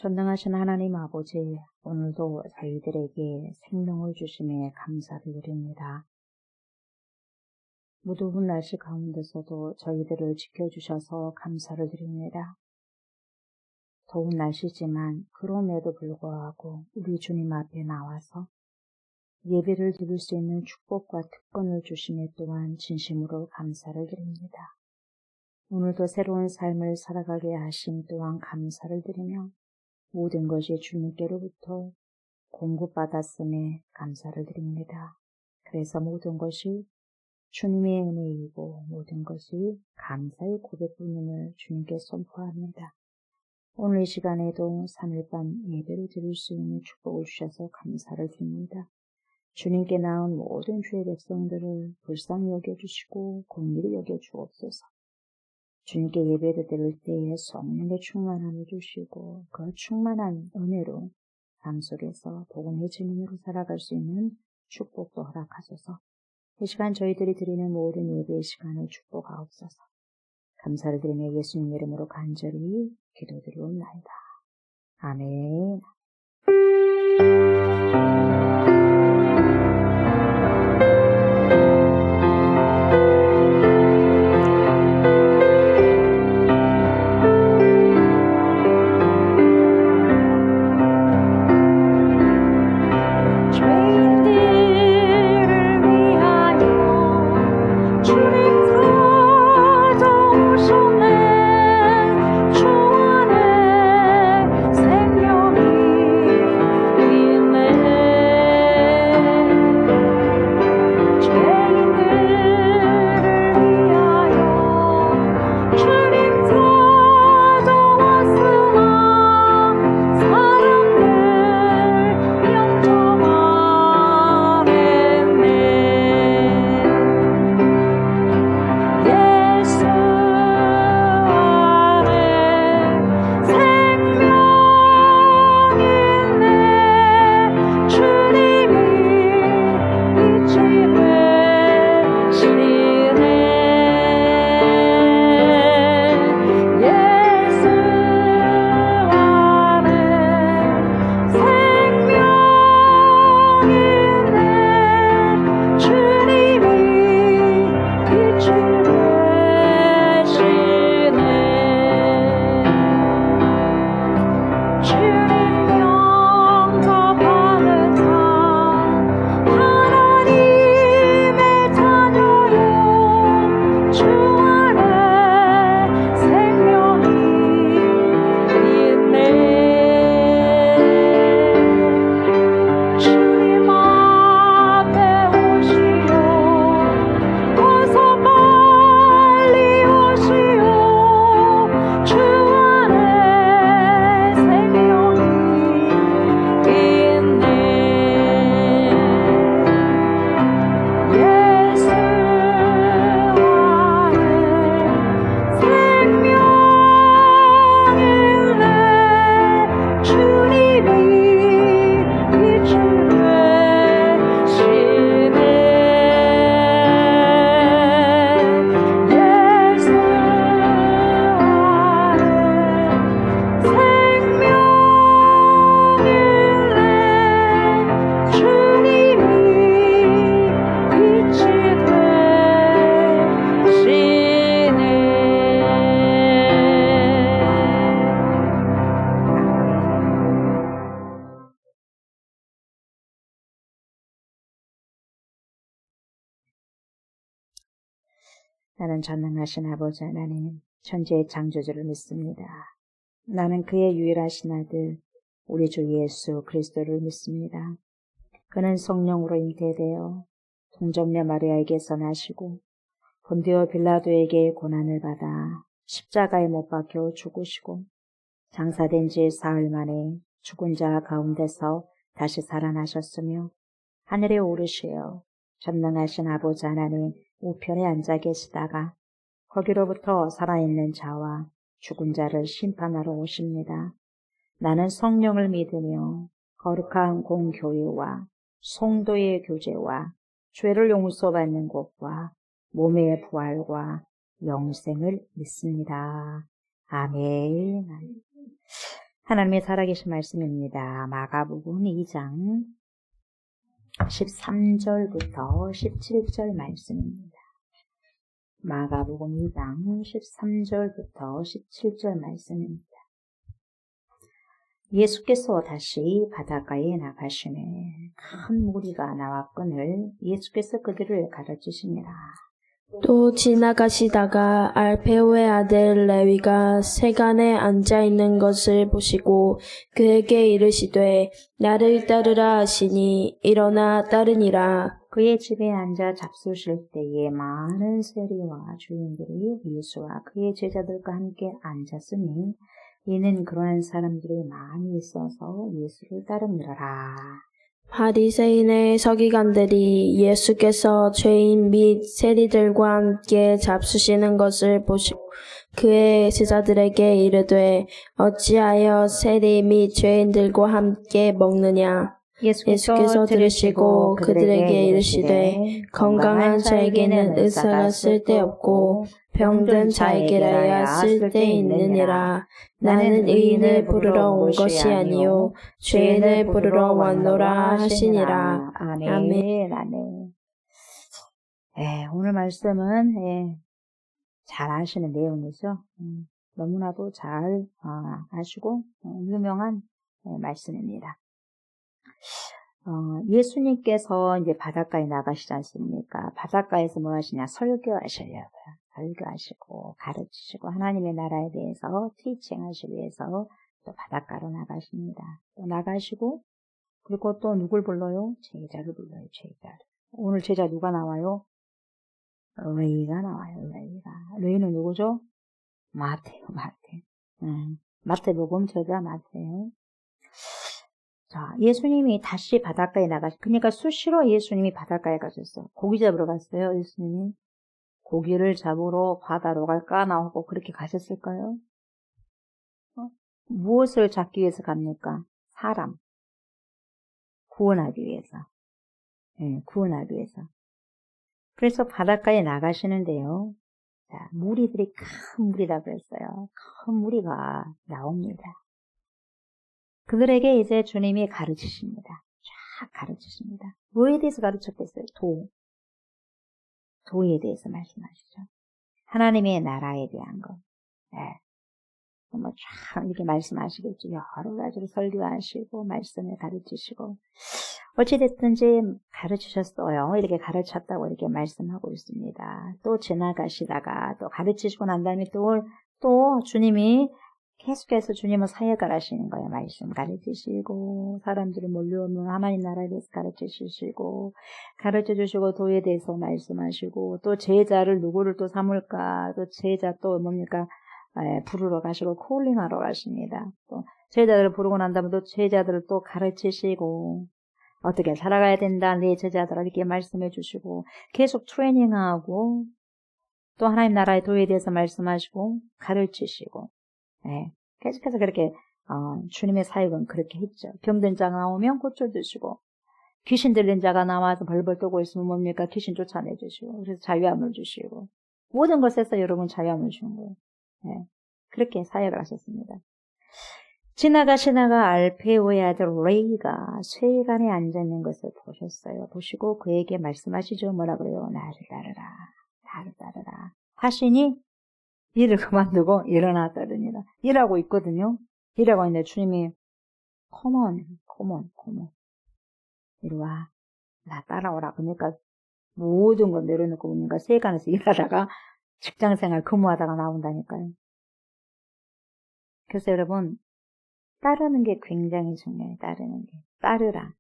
전능하신 하나님 아버지, 오늘도 저희들에게 생명을 주심에 감사를 드립니다. 무더운 날씨 가운데서도 저희들을 지켜주셔서 감사를 드립니다. 더운 날씨지만 그럼에도 불구하고 우리 주님 앞에 나와서 예배를 드릴 수 있는 축복과 특권을 주심에 또한 진심으로 감사를 드립니다. 오늘도 새로운 삶을 살아가게 하심 또한 감사를 드리며 모든 것이 주님께로부터 공급받았음에 감사를 드립니다. 그래서 모든 것이 주님의 은혜이고 모든 것이 감사의 고백뿐임을 주님께 선포합니다. 오늘 이 시간에도 3일반 예배를 드릴 수 있는 축복을 주셔서 감사를 드립니다. 주님께 나온 모든 주의 백성들을 불쌍히 여겨주시고 공의를 여겨주옵소서. 주님께 예배를 드릴 때에 성령의 충만함을 주시고 그 충만한 은혜로 삶 속에서 복음의 증인으로 살아갈 수 있는 축복도 허락하소서. 이 시간 저희들이 드리는 모든 예배의 시간을 축복하옵소서. 감사를 드리며 예수님 이름으로 간절히 기도드리옵나이다. 아멘. 나는 전능하신 아버지 하나님, 천지의 창조주를 믿습니다. 나는 그의 유일하신 아들, 우리 주 예수 그리스도를 믿습니다. 그는 성령으로 잉태되어 동정녀 마리아에게서 나시고 본디오 빌라도에게 고난을 받아 십자가에 못 박혀 죽으시고 장사된 지 사흘 만에 죽은 자 가운데서 다시 살아나셨으며 하늘에 오르시어 전능하신 아버지 하나님 우편에 앉아 계시다가 거기로부터 살아있는 자와 죽은 자를 심판하러 오십니다. 나는 성령을 믿으며 거룩한 공교회와 성도의 교제와 죄를 용서받는 것과 몸의 부활과 영생을 믿습니다. 아멘. 하나님의 살아계신 말씀입니다. 마가복음 2장 13절부터 17절 말씀입니다. 마가복음 2장 13절부터 17절 말씀입니다. 예수께서 다시 바닷가에 나가시매 큰 무리가 나왔거늘 예수께서 그들을 가르치시니라. 또 지나가시다가 알페오의 아들 레위가 세간에 앉아있는 것을 보시고 그에게 이르시되 나를 따르라 하시니 일어나 따르니라. 그의 집에 앉아 잡수실 때에 많은 세리와 주인들이 예수와 그의 제자들과 함께 앉았으니 이는 그러한 사람들이 많이 있어서 예수를 따르느라. 바리새인의 서기관들이 예수께서 죄인 및 세리들과 함께 잡수시는 것을 보시고 그의 제자들에게 이르되 어찌하여 세리 및 죄인들과 함께 먹느냐. 예수께서 들으시고 그들에게 이르시되 건강한 자에게는 의사가 쓸데없고 병든 자에게라야 쓸데있느니라. 나는 의인을 부르러 온 것이 아니요 죄인을 부르러 왔노라 하시니라. 아멘. 아멘. 오늘 말씀은 잘 아시는 내용이죠. 너무나도 잘 아시고 유명한 말씀입니다. 예수님께서 이제 바닷가에 나가시지 않습니까? 바닷가에서 뭐 하시냐? 설교하시려고요. 설교하시고 가르치시고 하나님의 나라에 대해서 티칭하시기 위해서 또 바닷가로 나가십니다. 또 나가시고 그리고 또 누굴 불러요? 제자를 불러요. 제자를. 오늘 제자 누가 나와요? 레위가 나와요. 레위는 누구죠? 마태요. 마태복음 제자 마태요. 자, 예수님이 다시 바닷가에 그러니까 수시로 예수님이 바닷가에 가셨어. 고기 잡으러 갔어요, 예수님이. 고기를 잡으러 바다로 갈까 나오고 그렇게 가셨을까요? 무엇을 잡기 위해서 갑니까? 사람. 구원하기 위해서. 구원하기 위해서. 그래서 바닷가에 나가시는데요. 자, 무리들이 큰 무리라 그랬어요. 큰 무리가 나옵니다. 그들에게 이제 주님이 가르치십니다. 쫙 가르치십니다. 뭐에 대해서 가르쳤겠어요? 도에 대해서 말씀하시죠. 하나님의 나라에 대한 것. 쫙 이렇게 말씀하시겠죠. 여러 가지로 설교하시고 말씀을 가르치시고 어찌됐든지 가르치셨어요. 이렇게 가르쳤다고 이렇게 말씀하고 있습니다. 또 지나가시다가 또 가르치시고 난 다음에 또 주님이 계속해서 주님은 사역을 하시는 거예요. 말씀 가르치시고 사람들이 몰려오면 하나님 나라에 대해서 가르치시고 가르쳐주시고 도에 대해서 말씀하시고 또 제자를 누구를 또 삼을까 또 제자 또 뭡니까 부르러 가시고 콜링하러 가십니다. 또 제자들을 부르고 난 다음에 또 제자들을 또 가르치시고 어떻게 살아가야 된다 내 제자들을 이렇게 말씀해 주시고 계속 트레이닝하고 또 하나님 나라의 도에 대해서 말씀하시고 가르치시고 계속해서 그렇게 주님의 사역은 그렇게 했죠. 병든 자가 나오면 고쳐주시고 귀신 들린 자가 나와서 벌벌 떠고 있으면 뭡니까? 귀신 쫓아내주시고 그래서 자유함을 주시고 모든 것에서 여러분 자유함을 주는 거예요. 그렇게 사역을 하셨습니다. 지나가시다가 알페오의 아들 레위가 쇠간에 앉아있는 것을 보셨어요. 보시고 그에게 말씀하시죠. 뭐라 그래요? 나를 따르라 하시니 일을 그만두고 일어나 따르니라. 일하고 있거든요. 일하고 있는데 주님이 컴온 이리 와. 나 따라오라. 그러니까 모든 걸 내려놓고 그러니까 세간에서 일하다가 직장생활 근무하다가 나온다니까요. 그래서 여러분 따르는 게 굉장히 중요해요. 따르는 게. 따르라.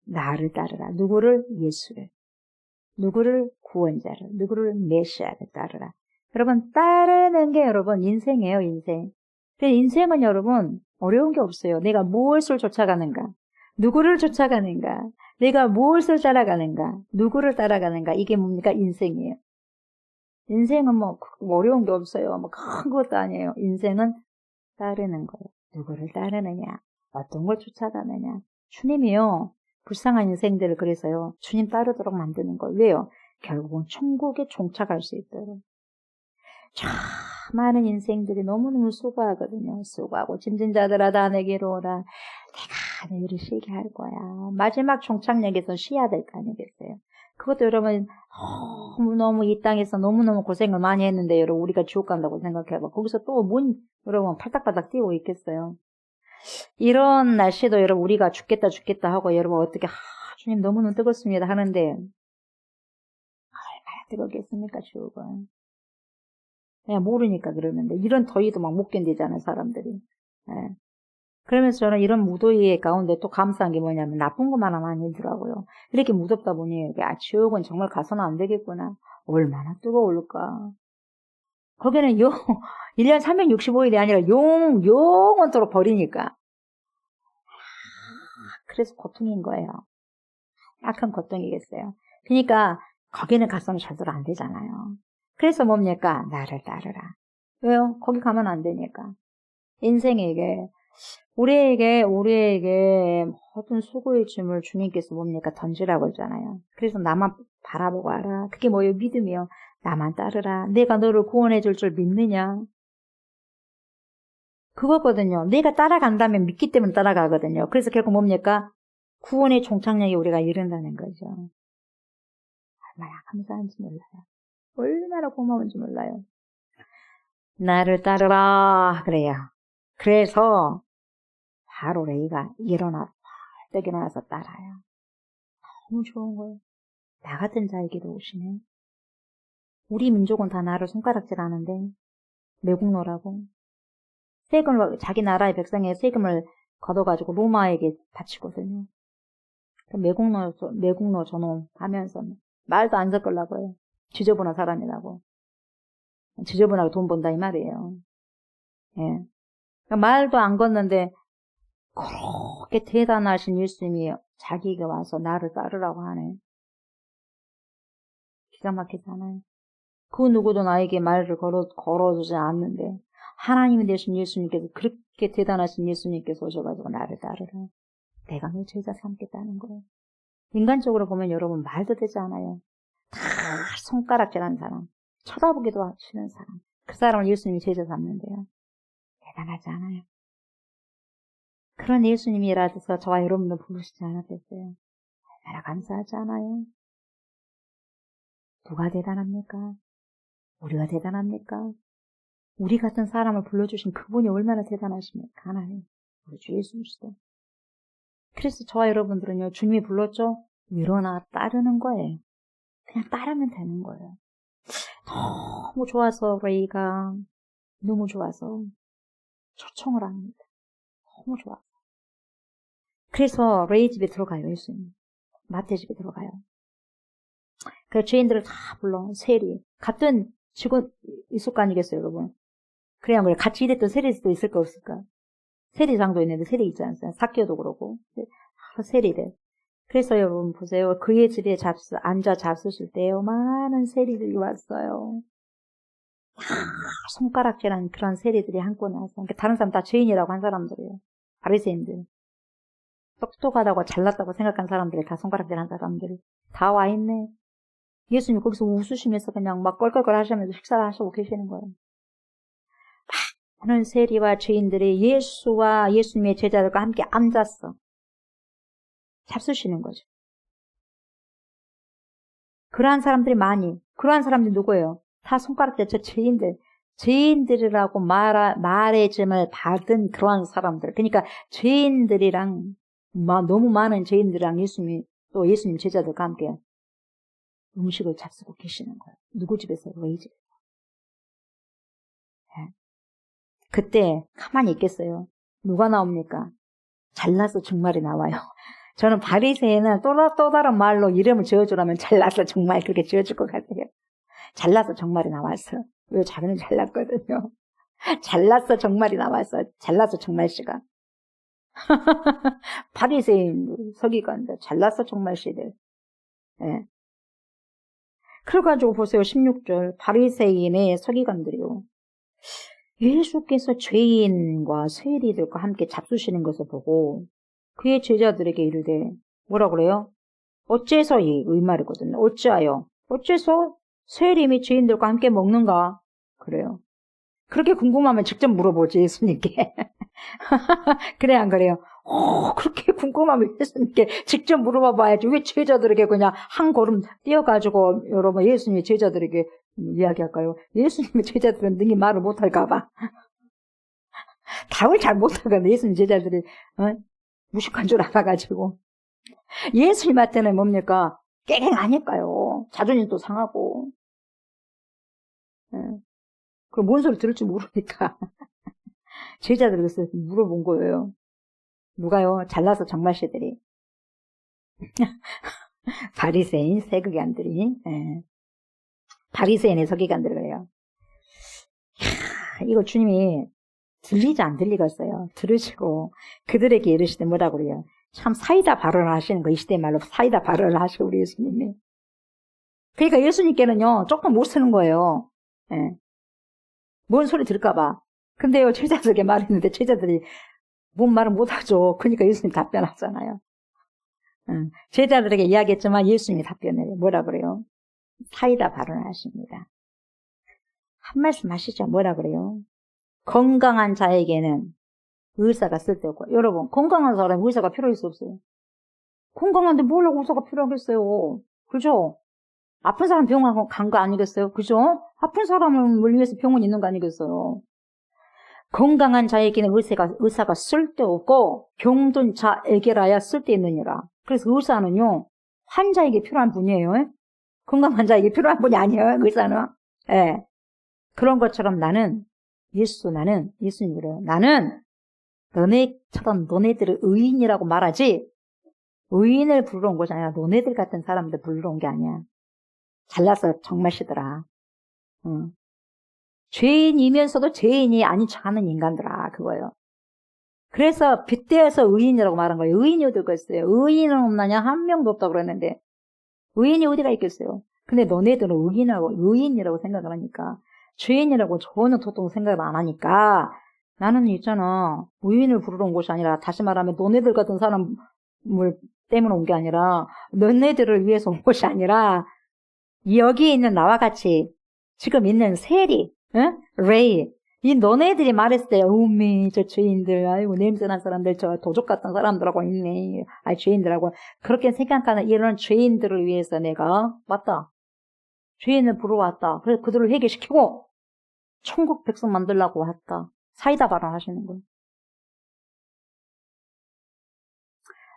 나를 따르라. 누구를? 예수를. 누구를? 구원자를. 누구를? 메시아를 따르라. 여러분 따르는 게 여러분 인생이에요. 인생. 인생은 여러분 어려운 게 없어요. 내가 무엇을 쫓아가는가? 누구를 쫓아가는가? 내가 무엇을 따라가는가? 누구를 따라가는가? 이게 뭡니까? 인생이에요. 인생은 뭐 어려운 게 없어요. 뭐 큰 것도 아니에요. 인생은 따르는 거예요. 누구를 따르느냐? 어떤 걸 쫓아가느냐? 주님이요. 불쌍한 인생들을 그래서요. 주님 따르도록 만드는 거예요. 왜요? 결국은 천국에 종착할 수 있도록. 많은 인생들이 너무너무 수고하거든요. 수고하고 짐진 자들아 다 내게로 오라. 내가 너희를 쉬게 할 거야. 마지막 종착역에서 쉬어야 될 거 아니겠어요? 그것도 여러분 너무너무 이 땅에서 너무너무 고생을 많이 했는데 여러분 우리가 지옥 간다고 생각해봐. 거기서 또 여러분 팔딱팔딱 뛰고 있겠어요. 이런 날씨도 여러분 우리가 죽겠다 하고 여러분 어떻게 주님 너무너무 뜨겁습니다 하는데 얼마나 뜨겁겠습니까 지옥은. 그냥 모르니까 그러는데 이런 더위도 막 못 견디잖아요 사람들이. 예. 그러면서 저는 이런 무더위 가운데 또 감사한 게 뭐냐면 나쁜 것만 하면 아니더라고요. 이렇게 무덥다 보니 지옥은 정말 가서는 안 되겠구나. 얼마나 뜨거울까. 거기는 1년 365일이 아니라 영원토록 버리니까. 그래서 고통인 거예요. 약한 고통이겠어요. 그러니까 거기는 가서는 절대로 안 되잖아요. 그래서 뭡니까? 나를 따르라. 왜요? 거기 가면 안 되니까. 인생에게 우리에게 모든 수고의 짐을 주님께서 뭡니까? 던지라고 했잖아요. 그래서 나만 바라보고 알아. 그게 뭐예요? 믿음이요. 나만 따르라. 내가 너를 구원해 줄 줄 믿느냐? 그거거든요. 내가 따라간다면 믿기 때문에 따라가거든요. 그래서 결국 뭡니까? 구원의 종착역에 우리가 이른다는 거죠. 얼마나 감사한지 몰라요. 얼마나 고마운지 몰라요. 나를 따르라 그래요. 그래서 바로 레이가 일어나 벌떡 일어나서 따라요. 너무 좋은 거예요. 나 같은 자에게도 오시네. 우리 민족은 다 나를 손가락질하는데 매국노라고 세금을 자기 나라의 백성의 세금을 걷어가지고 로마에게 바치거든요. 매국노 저놈 하면서 말도 안 섞으려고요. 지저분한 사람이라고. 지저분하게 돈 번다 이 말이에요. 예. 말도 안 걷는데 그렇게 대단하신 예수님이 자기에게 와서 나를 따르라고 하네. 기가 막히잖아요. 그 누구도 나에게 말을 걸어주지 않는데 하나님이 되신 예수님께서 그렇게 대단하신 예수님께서 오셔가지고 나를 따르라. 내가 너 제자 삼겠다는 거예요. 인간적으로 보면 여러분 말도 되지 않아요. 다 손가락질하는 사람, 쳐다보기도 싫은 사람. 그 사람을 예수님이 제자 삼는데요. 대단하지 않아요. 그런 예수님이라서 저와 여러분도 부르시지 않았겠어요. 얼마나 감사하지 않아요? 누가 대단합니까? 우리가 대단합니까? 우리 같은 사람을 불러주신 그분이 얼마나 대단하십니까? 하나님, 우리 주 예수 그리스도. 그래서 저와 여러분들은요, 주님이 불렀죠? 일어나 따르는 거예요. 그냥 따르면 되는 거예요. 너무 좋아서 레이가 너무 좋아서 초청을 합니다. 너무 좋아서. 그래서 레이 집에 들어가요, 예수님. 마태 집에 들어가요. 그 죄인들을 다 불러, 세리. 같은 직원 있을 거 아니겠어요, 여러분? 그래야 뭐 같이 일했던 세리도 있을까 없을까? 세리장도 있는데 세리 있지 않습니까? 삭개도 그러고. 세리들. 그래서 여러분 보세요. 그의 집에 앉아 잡수실 때요. 많은 세리들이 왔어요. 손가락질한 그런 세리들이 한꺼 나서. 그러니까 다른 사람 다 죄인이라고 한 사람들이에요. 바리새인들. 똑똑하다고 잘났다고 생각한 사람들이 다 손가락질한 사람들이 다 와 있네. 예수님 거기서 웃으시면서 그냥 막 껄껄껄 하시면서 식사를 하시고 계시는 거예요. 많은 세리와 죄인들이 예수와 예수님의 제자들과 함께 앉았어. 잡수시는 거죠. 그러한 사람들이 그러한 사람들이 누구예요? 다 손가락질, 저 죄인들이라고 말해줌을 받은 그러한 사람들. 그러니까 죄인들이랑, 너무 많은 죄인들이랑 또 예수님 제자들과 함께 음식을 잡수고 계시는 거예요. 누구 집에서? 레이 집에서. 네. 그때 가만히 있겠어요. 누가 나옵니까? 잘나서 정말이 나와요. 저는 바리새인은 또 다른 말로 이름을 지어주라면 잘나서 정말 그렇게 지어줄 것 같아요. 잘나서 정말이 나왔어요. 왜 자기는 잘났거든요. 잘나서 정말이 나왔어요. 잘나서 정말 씨가. 바리새인 서기관들 잘나서 정말 씨들. 네. 그래가지고 보세요. 16절 바리새인의 서기관들이요. 예수께서 죄인과 세리들과 함께 잡수시는 것을 보고 그의 제자들에게 이르되 뭐라 그래요? 어째서 이 말이거든요. 어째서 세리 및 죄인들과 함께 먹는가? 그래요. 그렇게 궁금하면 직접 물어보지, 예수님께. 그래, 안 그래요? 그렇게 궁금하면 예수님께 직접 물어봐 봐야지. 왜 제자들에게 그냥 한 걸음 뛰어가지고, 여러분, 예수님이 제자들에게 이야기할까요? 예수님의 제자들은 능히 말을 못할까봐. 답을 잘 못하거든, 예수님 제자들이. 무식한 줄 알아가지고. 예수님한테는 뭡니까? 깨갱 아닐까요? 자존심도 상하고. 그럼 뭔 소리 들을지 모르니까. 제자들이 그래서 물어본 거예요. 누가요? 잘나서 정말씨들이. 바리새인, 세극관들이. 바리새인의 서기관들 그래요. 이거 주님이 들리지 안 들리겠어요. 들으시고 그들에게 이르시되 뭐라고 그래요? 참 사이다 발언을 하시는 거, 이 시대 말로 사이다 발언을 하시고 우리 예수님이. 그러니까 예수님께는요 조금 못 쓰는 거예요. 뭔 소리 들을까봐. 근데요 제자들에게 말했는데 제자들이 뭔 말을 못하죠. 그러니까 예수님 답변하잖아요. 제자들에게 이야기했지만 예수님이 답변해요. 뭐라 그래요? 사이다 발언을 하십니다. 한 말씀 하시죠. 뭐라 그래요? 건강한 자에게는 의사가 쓸데없고. 여러분, 건강한 사람이 의사가 필요할 수 없어요. 건강한데 뭘 하고 의사가 필요하겠어요. 그죠? 아픈 사람 병원 간 거 아니겠어요? 그죠? 아픈 사람을 위해서 병원 있는 거 아니겠어요? 건강한 자에게는 의사가 쓸데없고 병든 자에게라야 쓸데있느니라. 그래서 의사는요, 환자에게 필요한 분이에요. 건강한 자에게 필요한 분이 아니에요, 의사는. 예. 그런 것처럼 나는 예수님이 그래요. 나는 너네처럼 너네들을 의인이라고 말하지, 의인을 부르러 온 것이 아니라 너네들 같은 사람들 부르러 온 게 아니야. 잘나서 정말시더라. 죄인이면서도 죄인이 아닌 척하는 인간들아, 그거예요. 그래서 빗대어서 의인이라고 말한 거예요. 의인이 어디 있겠어요? 의인은 없나냐? 한 명도 없다고 그랬는데 의인이 어디가 있겠어요? 근데 너네들은 의인이라고 생각을 하니까, 죄인이라고 전혀 도통 생각을 안 하니까, 나는 있잖아, 의인을 부르러 온 것이 아니라, 다시 말하면 너네들 같은 사람을 때문에 온 게 아니라, 너네들을 위해서 온 것이 아니라, 여기 있는 나와 같이 지금 있는 세리, 레이, 이 너네들이 말했을 때, 어메, 저 죄인들, 아이고, 냄새난 사람들, 저 도적 같은 사람들하고 있네, 죄인들하고, 그렇게 생각하는 이런 죄인들을 위해서 내가 왔다. 죄인을 부르러 왔다. 그래서 그들을 회개시키고, 천국 백성 만들려고 왔다. 사이다 발언하시는 거예요.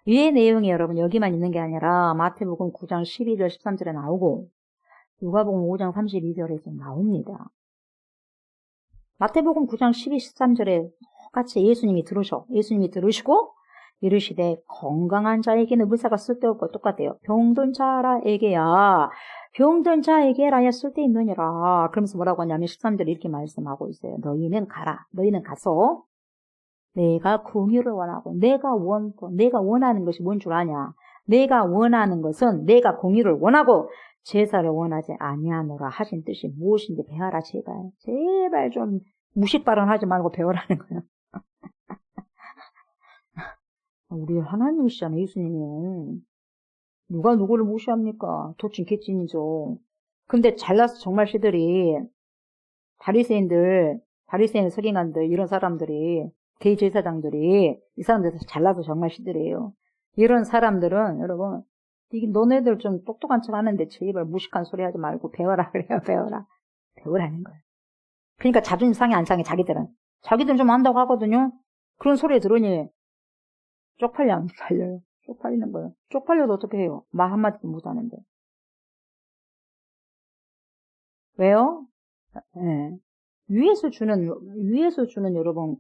이 내용이 여러분 여기만 있는 게 아니라, 마태복음 9장 12절, 13절에 나오고, 누가복음 5장 32절에서 나옵니다. 마태복음 9장 12, 13절에 똑같이 예수님이 들으시고 이르시되 건강한 자에게는 의사가 쓸데없고, 똑같아요. 병든 자에게라야 쓸데있느니라. 그러면서 뭐라고 하냐면 13절에 이렇게 말씀하고 있어요. 너희는 가서 내가 긍휼을 원하고 내가 원하는 것이 뭔 줄 아냐? 내가 원하는 것은 내가 긍휼을 원하고 제사를 원하지 아니하노라 하신 뜻이 무엇인지 배워라. 제발 좀 무식 발언하지 말고 배우라는 거예요. 우리 하나님이시잖아요, 예수님은. 누가 누구를 무시합니까? 도친 개찐이죠. 근데 잘나서 정말씨들이, 바리새인 서기관들, 이런 사람들이, 대제사장들이, 이 사람들 잘나서 정말씨들이에요. 이런 사람들은 여러분, 너네들 좀 똑똑한 척 하는데 제발 무식한 소리 하지 말고 배워라 그래요. 배우라는 거예요. 그러니까 자존심 상해 안 상해? 자기들은 좀 안다고 하거든요. 그런 소리 들으니 쪽팔려 안 팔려요? 쪽팔리는 거예요. 쪽팔려도 어떻게 해요? 말 한마디도 못하는데. 왜요? 네. 위에서 주는 여러분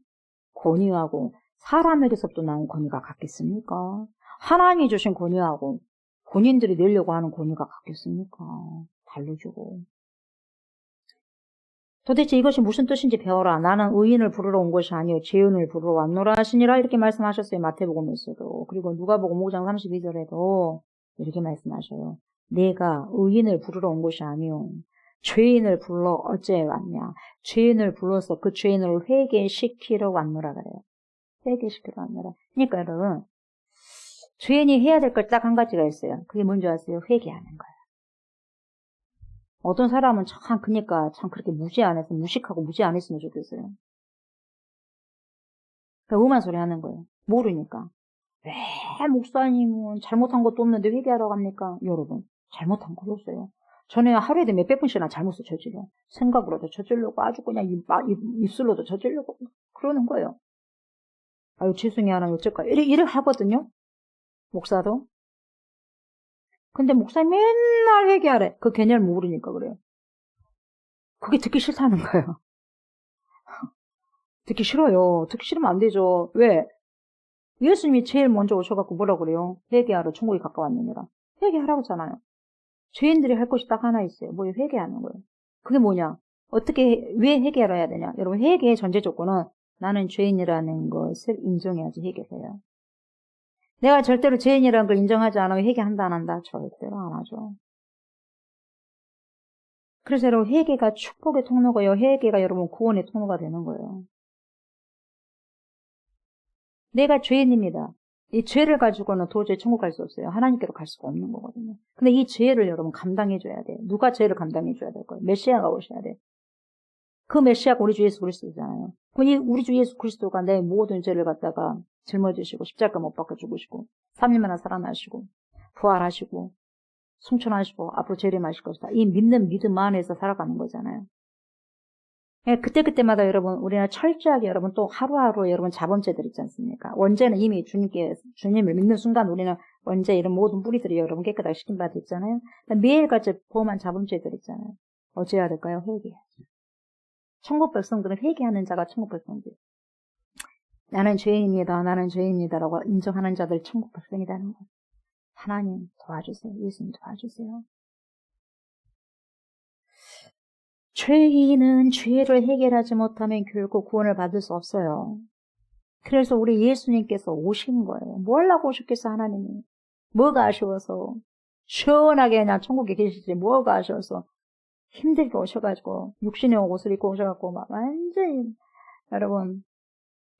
권위하고 사람에게서부터 나온 권위가 같겠습니까? 하나님이 주신 권위하고 본인들이 내려고 하는 권위가 같겠습니까? 다르죠. 도대체 이것이 무슨 뜻인지 배워라. 나는 의인을 부르러 온 것이 아니요 죄인을 부르러 왔노라 하시니라. 이렇게 말씀하셨어요. 마태복음에서도. 그리고 누가복음 5장 32절에도 이렇게 말씀하셔요. 내가 의인을 부르러 온 것이 아니요 죄인을 불러 어째 왔냐. 죄인을 불러서 그 죄인을 회개시키러 왔노라 그래요. 회개시키러 왔노라. 그러니까 여러분, 죄인이 해야 될 걸 딱 한 가지가 있어요. 그게 뭔지 아세요? 회개하는 거예요. 어떤 사람은 참 그러니까 참 그렇게 무식하고 무시 안 했으면 좋겠어요. 그러니까 음한 소리 하는 거예요. 모르니까. 왜 목사님은 잘못한 것도 없는데 회개하러 갑니까? 여러분, 잘못한 거였어요. 전에 하루에도 몇백 번씩이나 잘못을 저질러. 생각으로도 저지르고 아주 그냥 입술로도 저지르고 그러는 거예요. 아유, 죄송해요. 하나 어쩔까. 일을 하거든요. 목사도. 근데 목사님 맨날 회개하래. 그 개념을 모르니까 그래요. 그게 듣기 싫다는 거예요. 듣기 싫어요. 듣기 싫으면 안 되죠. 왜? 예수님이 제일 먼저 오셔갖고 뭐라 그래요? 회개하러 천국이 가까웠느니라. 회개하라고 하잖아요. 죄인들이 할 것이 딱 하나 있어요. 뭐 회개하는 거예요. 그게 뭐냐? 왜 회개하러 해야 되냐? 여러분, 회개의 전제 조건은 나는 죄인이라는 것을 인정해야지 회개해요. 내가 절대로 죄인이라는 걸 인정하지 않으면 회개한다 안 한다? 절대로 안 하죠. 그래서 여러분, 회개가 축복의 통로고요. 회개가 여러분 구원의 통로가 되는 거예요. 내가 죄인입니다. 이 죄를 가지고는 도저히 천국 갈 수 없어요. 하나님께로 갈 수가 없는 거거든요. 근데 이 죄를 여러분 감당해줘야 돼요. 누가 죄를 감당해줘야 될 거예요? 메시아가 오셔야 돼요. 그 메시아가 우리 주 예수 그리스도잖아요. 그럼 우리 주 예수 그리스도가 내 모든 죄를 갖다가 짊어지시고 십자가 못 박아 죽으시고 3일 만에 살아나시고 부활하시고 승천하시고 앞으로 재림하실 것이다. 이 믿는 믿음 안에서 살아가는 거잖아요. 그때마다 여러분, 우리는 철저하게 여러분 또 하루하루 여러분 자범죄들 있지 않습니까? 원죄는 이미 주님을 믿는 순간 우리는 원죄 이런 모든 뿌리들이 여러분 깨끗하게 시킨 바 됐잖아요. 매일같이 범한 자범죄들 있잖아요. 어찌해야 될까요? 회개해야죠. 천국 백성들은 회개하는 자가 천국 백성들. 나는 죄인입니다라고 인정하는 자들 천국 백성이라는 거. 하나님 도와주세요. 예수님 도와주세요. 죄인은 죄를 해결하지 못하면 결국 구원을 받을 수 없어요. 그래서 우리 예수님께서 오신 거예요. 뭘 하고 오셨겠어, 하나님이. 뭐가 아쉬워서. 시원하게 그냥 천국에 계시지. 뭐가 아쉬워서. 힘들게 오셔가지고, 육신의 옷을 입고 오셔가지고, 막 완전히, 여러분,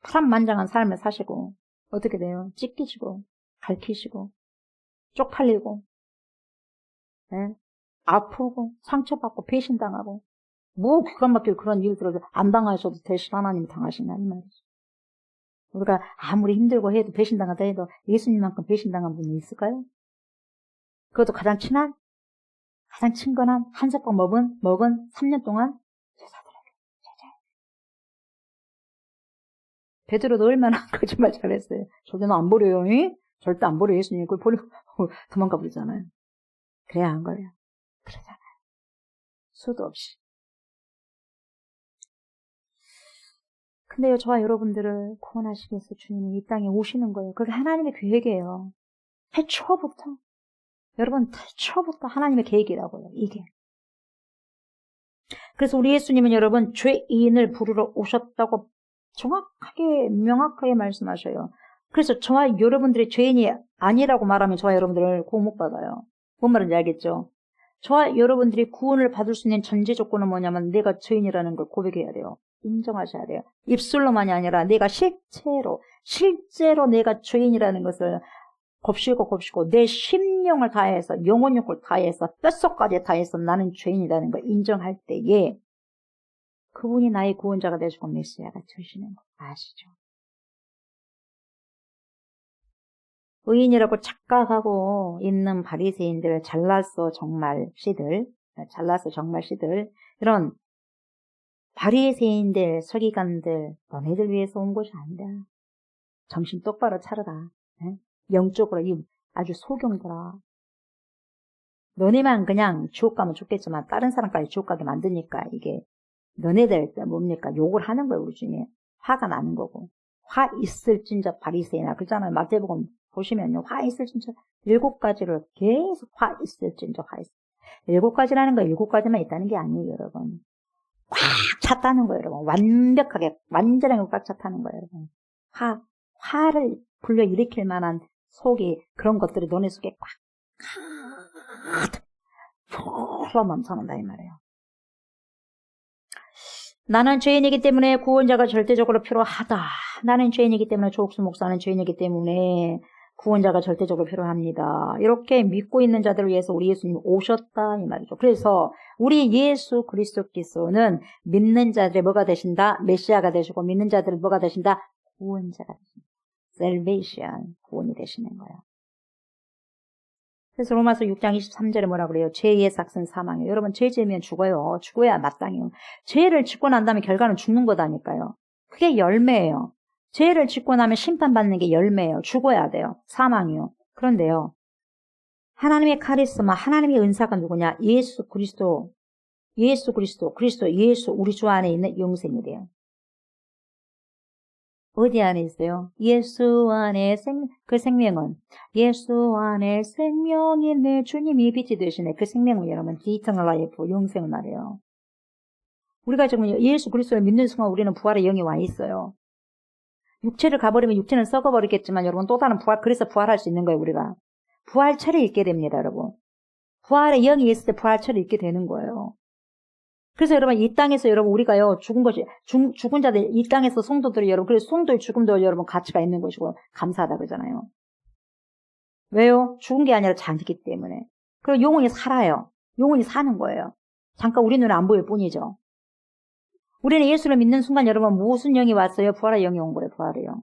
파란만장한 삶을 사시고, 어떻게 돼요? 찢기시고, 갈키시고, 쪽팔리고, 네? 아프고, 상처받고, 배신당하고, 뭐 기가 막히게 그런 일들을 안 당하셔도 대신 하나님이 당하시냐 이 말이죠. 우리가 아무리 힘들고 해도 배신당하다 해도 예수님만큼 배신당한 분이 있을까요? 그것도 가장 친한, 가장 친근한 한솥밥 먹은 3년 동안 제자들에게. 베드로도 얼마나 거짓말 잘했어요. 절대 너 안 버려요. 이? 절대 안 버려 예수님. 그걸 버리고 도망가 버리잖아요. 그래야 한 거예요. 그러잖아요. 수도 없이. 근데요, 저와 여러분들을 구원하시기 위해서 주님이 이 땅에 오시는 거예요. 그게 하나님의 계획이에요. 태초부터. 여러분, 태초부터 하나님의 계획이라고요, 이게. 그래서 우리 예수님은 여러분, 죄인을 부르러 오셨다고 정확하게, 명확하게 말씀하셔요. 그래서 저와 여러분들이 죄인이 아니라고 말하면 저와 여러분들을 구원 못 받아요. 뭔 말인지 알겠죠? 저와 여러분들이 구원을 받을 수 있는 전제 조건은 뭐냐면 내가 죄인이라는 걸 고백해야 돼요. 인정하셔야 돼요. 입술로만이 아니라 내가 실제로 내가 죄인이라는 것을 곱씹고 내 심령을 다해서 영혼력을 다해서 뼛속까지 다해서 나는 죄인이라는 걸 인정할 때에 그분이 나의 구원자가 되시고 메시아가 되시는 거 아시죠? 의인이라고 착각하고 있는 바리새인들, 잘났어 정말 씨들 이런 바리새인들, 서기관들, 너네들 위해서 온 것이 아니다. 정신 똑바로 차려라. 네? 영적으로 아주 소경들아. 너네만 그냥 지옥 가면 좋겠지만 다른 사람까지 지옥 가게 만드니까 이게 너네들 뭡니까? 욕을 하는 거예요. 우리 중에. 화가 나는 거고. 화 있을진저 바리새인아. 그러잖아요. 마태복음 보시면요. 화 있을진저 7가지를 계속 화 있을진저 화 있을. 7가지라는 거 7가지만 있다는 게 아니에요, 여러분. 꽉 찼다는 거예요, 여러분. 완벽하게, 완전하게 꽉 찼다는 거예요, 여러분. 화를 불러일으킬 만한 속이, 그런 것들이 너네 속에 꽉 넘쳐난다, 이 말이에요. 나는 죄인이기 때문에 구원자가 절대적으로 필요하다. 나는 죄인이기 때문에 조옥수 목사는 죄인이기 때문에 구원자가 절대적으로 필요합니다. 이렇게 믿고 있는 자들을 위해서 우리 예수님이 오셨다 이 말이죠. 그래서 우리 예수 그리스도께서는 믿는 자들의 뭐가 되신다? 메시아가 되시고 믿는 자들은 뭐가 되신다? 구원자가 되신다. Salvation, 구원이 되시는 거예요. 그래서 로마서 6장 23절에 뭐라 그래요? 죄의 삭은 사망이에요. 여러분 죄 지으면 죽어요. 죽어야 마땅해요. 죄를 짓고 난 다음에 결과는 죽는 거다니까요. 그게 열매예요. 죄를 짓고 나면 심판받는 게 열매예요. 죽어야 돼요. 사망이요. 그런데요. 하나님의 카리스마, 하나님의 은사가 누구냐? 예수 그리스도, 예수 우리 주 안에 있는 영생이래요. 어디 안에 있어요? 예수 안에 그 생명은 예수 안에 생명이 내 주님이 빛이 되시네. 그 생명은 여러분 eternal life, 영생을 말해요. 우리가 지금 예수 그리스도를 믿는 순간 우리는 부활의 영이 와 있어요. 육체를 가버리면 육체는 썩어버리겠지만 여러분 또 다른 부활, 그래서 부활할 수 있는 거예요. 우리가 부활체를 잊게 됩니다. 여러분 부활의 영이 있을 때 부활체를 잊게 되는 거예요. 그래서 여러분 이 땅에서 여러분 우리가요 죽은 자들 이 땅에서 성도들이 여러분 그래서 성도의 죽음도 여러분 가치가 있는 것이고 감사하다 그러잖아요. 왜요? 죽은 게 아니라 자기 때문에. 그리고 영혼이 살아요. 영혼이 사는 거예요. 잠깐 우리 눈에 안 보일 뿐이죠. 우리는 예수를 믿는 순간 여러분 무슨 영이 왔어요? 부활의 영이 온 거예요. 부활의 영.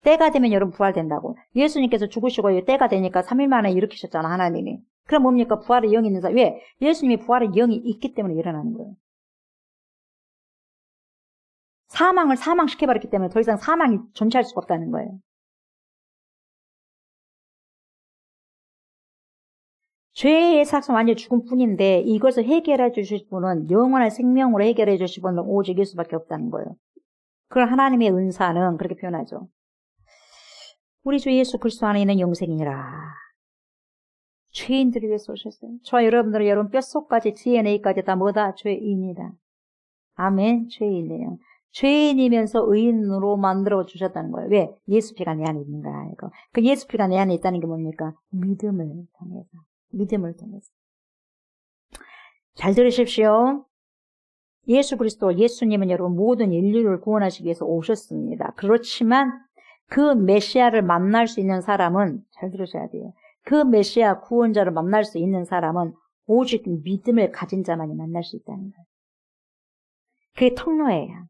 때가 되면 여러분 부활된다고. 예수님께서 죽으시고 때가 되니까 3일 만에 일으키셨잖아 하나님이. 그럼 뭡니까? 부활의 영이 있는 사람. 왜? 예수님이 부활의 영이 있기 때문에 일어나는 거예요. 사망을 사망시켜버렸기 때문에 더 이상 사망이 존재할 수가 없다는 거예요. 죄의 삭은 완전히 죽은 뿐인데 이것을 해결해 주실 분은 영원한 생명으로 해결해 주실 분은 오직 예수밖에 없다는 거예요. 그걸 하나님의 은사는 그렇게 표현하죠. 우리 주 예수 그리스도 안에 있는 영생이라. 죄인들을 위해서 오셨어요. 저와 여러분들은 여러분 뼛속까지 DNA까지 다 뭐다? 죄인이다. 아멘. 죄인이에요. 죄인이면서 의인으로 만들어 주셨다는 거예요. 왜? 예수 피가 내 안에 있는 거야. 이거. 그 예수 피가 내 안에 있다는 게 뭡니까? 믿음을 통해서. 믿음을 통해서. 잘 들으십시오. 예수 그리스도, 예수님은 여러분 모든 인류를 구원하시기 위해서 오셨습니다. 그렇지만 그 메시아를 만날 수 있는 사람은 잘 들으셔야 돼요. 그 메시아 구원자를 만날 수 있는 사람은 오직 믿음을 가진 자만이 만날 수 있다는 거예요. 그게 통로예요.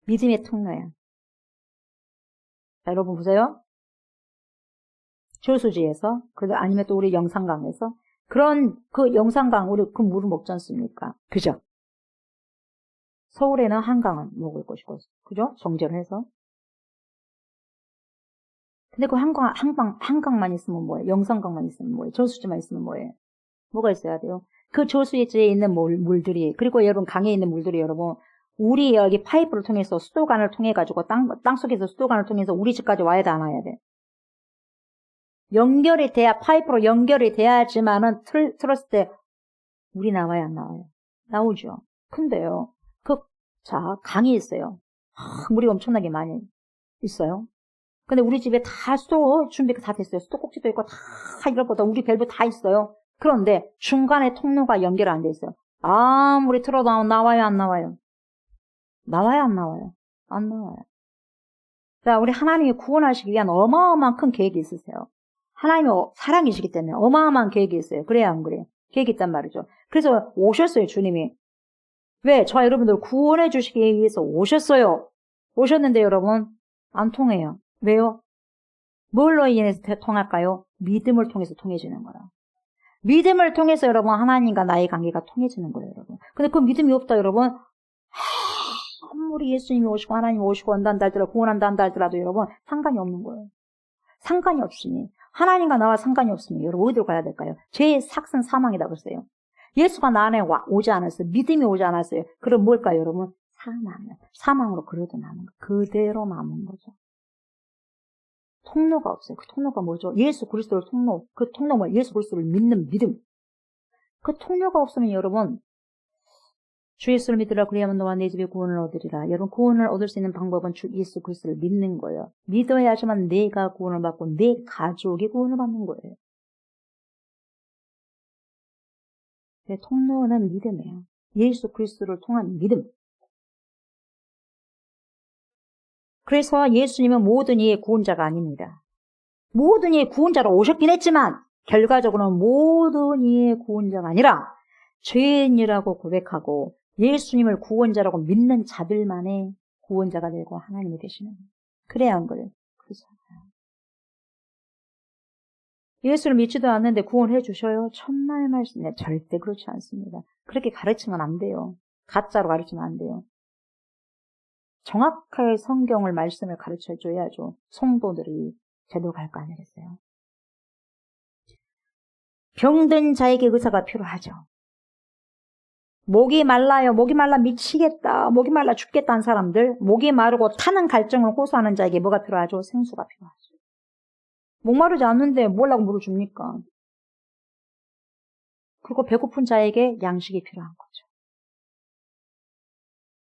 믿음의 통로예요. 자, 여러분 보세요. 저수지에서, 아니면 또 우리 영산강에서 그런 그 영산강 우리 그 물을 먹지 않습니까? 그죠? 서울에는 한강은 먹을 것이고, 그죠? 정제를 해서. 근데 그 한강만 있으면 뭐예요? 영산강만 있으면 뭐예요? 저수지만 있으면 뭐예요? 뭐가 있어야 돼요? 그 저수지에 있는 물들이, 그리고 여러분 강에 있는 물들이 여러분, 우리 여기 파이프를 통해서 수도관을 통해가지고 땅속에서 수도관을 통해서 우리 집까지 와야 돼, 안 와야 돼? 연결이 돼야, 파이프로 연결이 돼야지만은 틀었을 때 물이 나와요, 안 나와요? 나오죠. 근데요, 자, 강이 있어요. 물이 엄청나게 많이 있어요. 근데 우리 집에 다 수도 준비가 다 됐어요. 수도 꼭지도 있고 다 이럴 거다. 우리 밸브 다 있어요. 그런데 중간에 통로가 연결 안 돼 있어요. 아무리 틀어도 나와요, 안 나와요? 나와요, 안 나와요? 안 나와요. 자, 우리 하나님이 구원하시기 위한 어마어마한 큰 계획이 있으세요. 하나님이 사랑이시기 때문에 어마어마한 계획이 있어요. 그래야 안 그래요? 계획이 있단 말이죠. 그래서 오셨어요, 주님이. 왜? 저와 여러분들 구원해 주시기 위해서 오셨어요. 오셨는데 여러분 안 통해요. 왜요? 뭘로 인해서 통할까요? 믿음을 통해서 통해지는 거라. 믿음을 통해서 여러분 하나님과 나의 관계가 통해지는 거예요, 여러분. 근데 그 믿음이 없다, 여러분. 아무리 예수님이 오시고 하나님이 오시고 온단다 할지라도 구원한다 한다 할지라도 여러분 상관이 없는 거예요. 상관이 없으니 하나님과 나와 상관이 없으니 여러분 어디로 가야 될까요? 죄의 삭은 사망이다 그랬어요. 예수가 나 안에 오지 않았어요. 믿음이 오지 않았어요. 그럼 뭘까요, 여러분? 사망이요. 사망으로 그래도 남은 거. 그대로 남은 거죠. 통로가 없어요. 그 통로가 뭐죠? 예수 그리스도를 통로. 그 통로가 뭐예요? 예수 그리스도를 믿는 믿음. 그 통로가 없으면 여러분 주 예수를 믿으라 그리하면 너와 내 집에 구원을 얻으리라. 여러분 구원을 얻을 수 있는 방법은 주 예수 그리스도를 믿는 거예요. 믿어야지만 내가 구원을 받고 내 가족이 구원을 받는 거예요. 통로는 믿음이에요. 예수 그리스도를 통한 믿음. 그래서 예수님은 모든 이의 구원자가 아닙니다. 모든 이의 구원자로 오셨긴 했지만 결과적으로는 모든 이의 구원자가 아니라 죄인이라고 고백하고 예수님을 구원자라고 믿는 자들만의 구원자가 되고 하나님이 되시는 거예요. 그래야 한 거예요. 그렇잖아요. 예수를 믿지도 않는데 구원해 주셔요? 천만의 말씀이네. 절대 그렇지 않습니다. 그렇게 가르치면 안 돼요. 가짜로 가르치면 안 돼요. 정확하게 성경을 말씀을 가르쳐 줘야죠. 성도들이 제대로 갈 거 아니겠어요? 병든 자에게 의사가 필요하죠. 목이 말라요. 목이 말라 미치겠다. 목이 말라 죽겠다는 사람들, 목이 마르고 타는 갈증을 호소하는 자에게 뭐가 필요하죠? 생수가 필요하죠. 목마르지 않는데 뭐라고 물을 줍니까? 그리고 배고픈 자에게 양식이 필요한 거죠.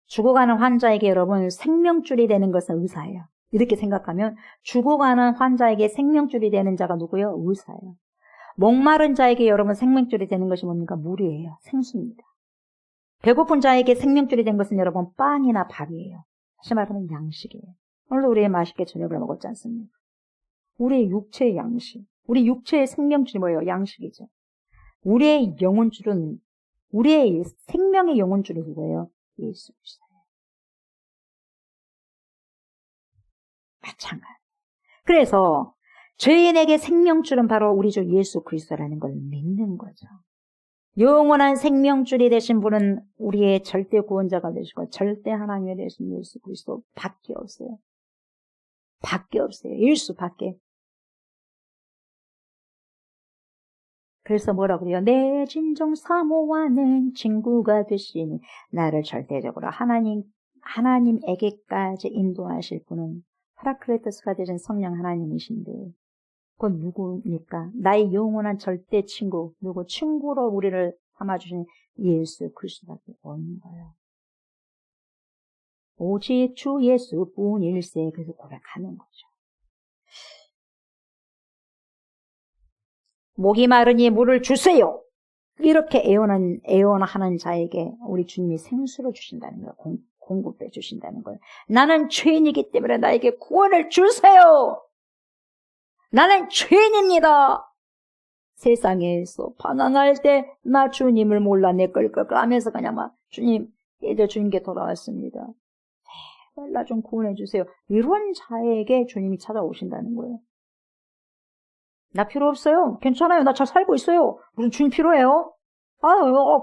죽어가는 환자에게 여러분 생명줄이 되는 것은 의사예요. 이렇게 생각하면 죽어가는 환자에게 생명줄이 되는 자가 누구예요? 의사예요. 목마른 자에게 여러분 생명줄이 되는 것이 뭡니까? 물이에요. 생수입니다. 배고픈 자에게 생명줄이 된 것은 여러분 빵이나 밥이에요. 다시 말하면 양식이에요. 오늘도 우리 맛있게 저녁을 먹었지 않습니까? 우리의 육체의 양식, 우리 육체의 생명줄이 뭐예요? 양식이죠. 우리의 영혼줄은, 우리의 생명의 영혼줄이 누구예요? 예수 그리스도예요. 마찬가지. 그래서 죄인에게 생명줄은 바로 우리 주 예수 그리스도라는 걸 믿는 거죠. 영원한 생명줄이 되신 분은 우리의 절대 구원자가 되시고 절대 하나님이 되신 예수 그리스도 밖에 없어요. 밖에 없어요. 예수밖에. 그래서 뭐라고 그래요? 내 진정 사모하는 친구가 되시니 나를 절대적으로 하나님에게까지 인도하실 분은 파라클레토스가 되신 성령 하나님이신데 그건 누구입니까? 나의 영원한 절대 친구, 누구 친구로 우리를 삼아주신 예수 그리스도밖에 없는 거예요. 오직 주 예수뿐일세. 그래서 고백하는 거죠. 목이 마르니 물을 주세요. 이렇게 애원하는 자에게 우리 주님이 생수를 주신다는 거예요. 공급해 주신다는 거예요. 나는 죄인이기 때문에 나에게 구원을 주세요. 나는 죄인입니다. 세상에서 반항할 때 나 주님을 몰라 내 끌끌끌 하면서 그냥 막 주님, 이제 주님께 돌아왔습니다. 제발 나 좀 구원해 주세요. 이런 자에게 주님이 찾아오신다는 거예요. 나 필요 없어요. 괜찮아요. 나 잘 살고 있어요. 무슨 주님 필요해요?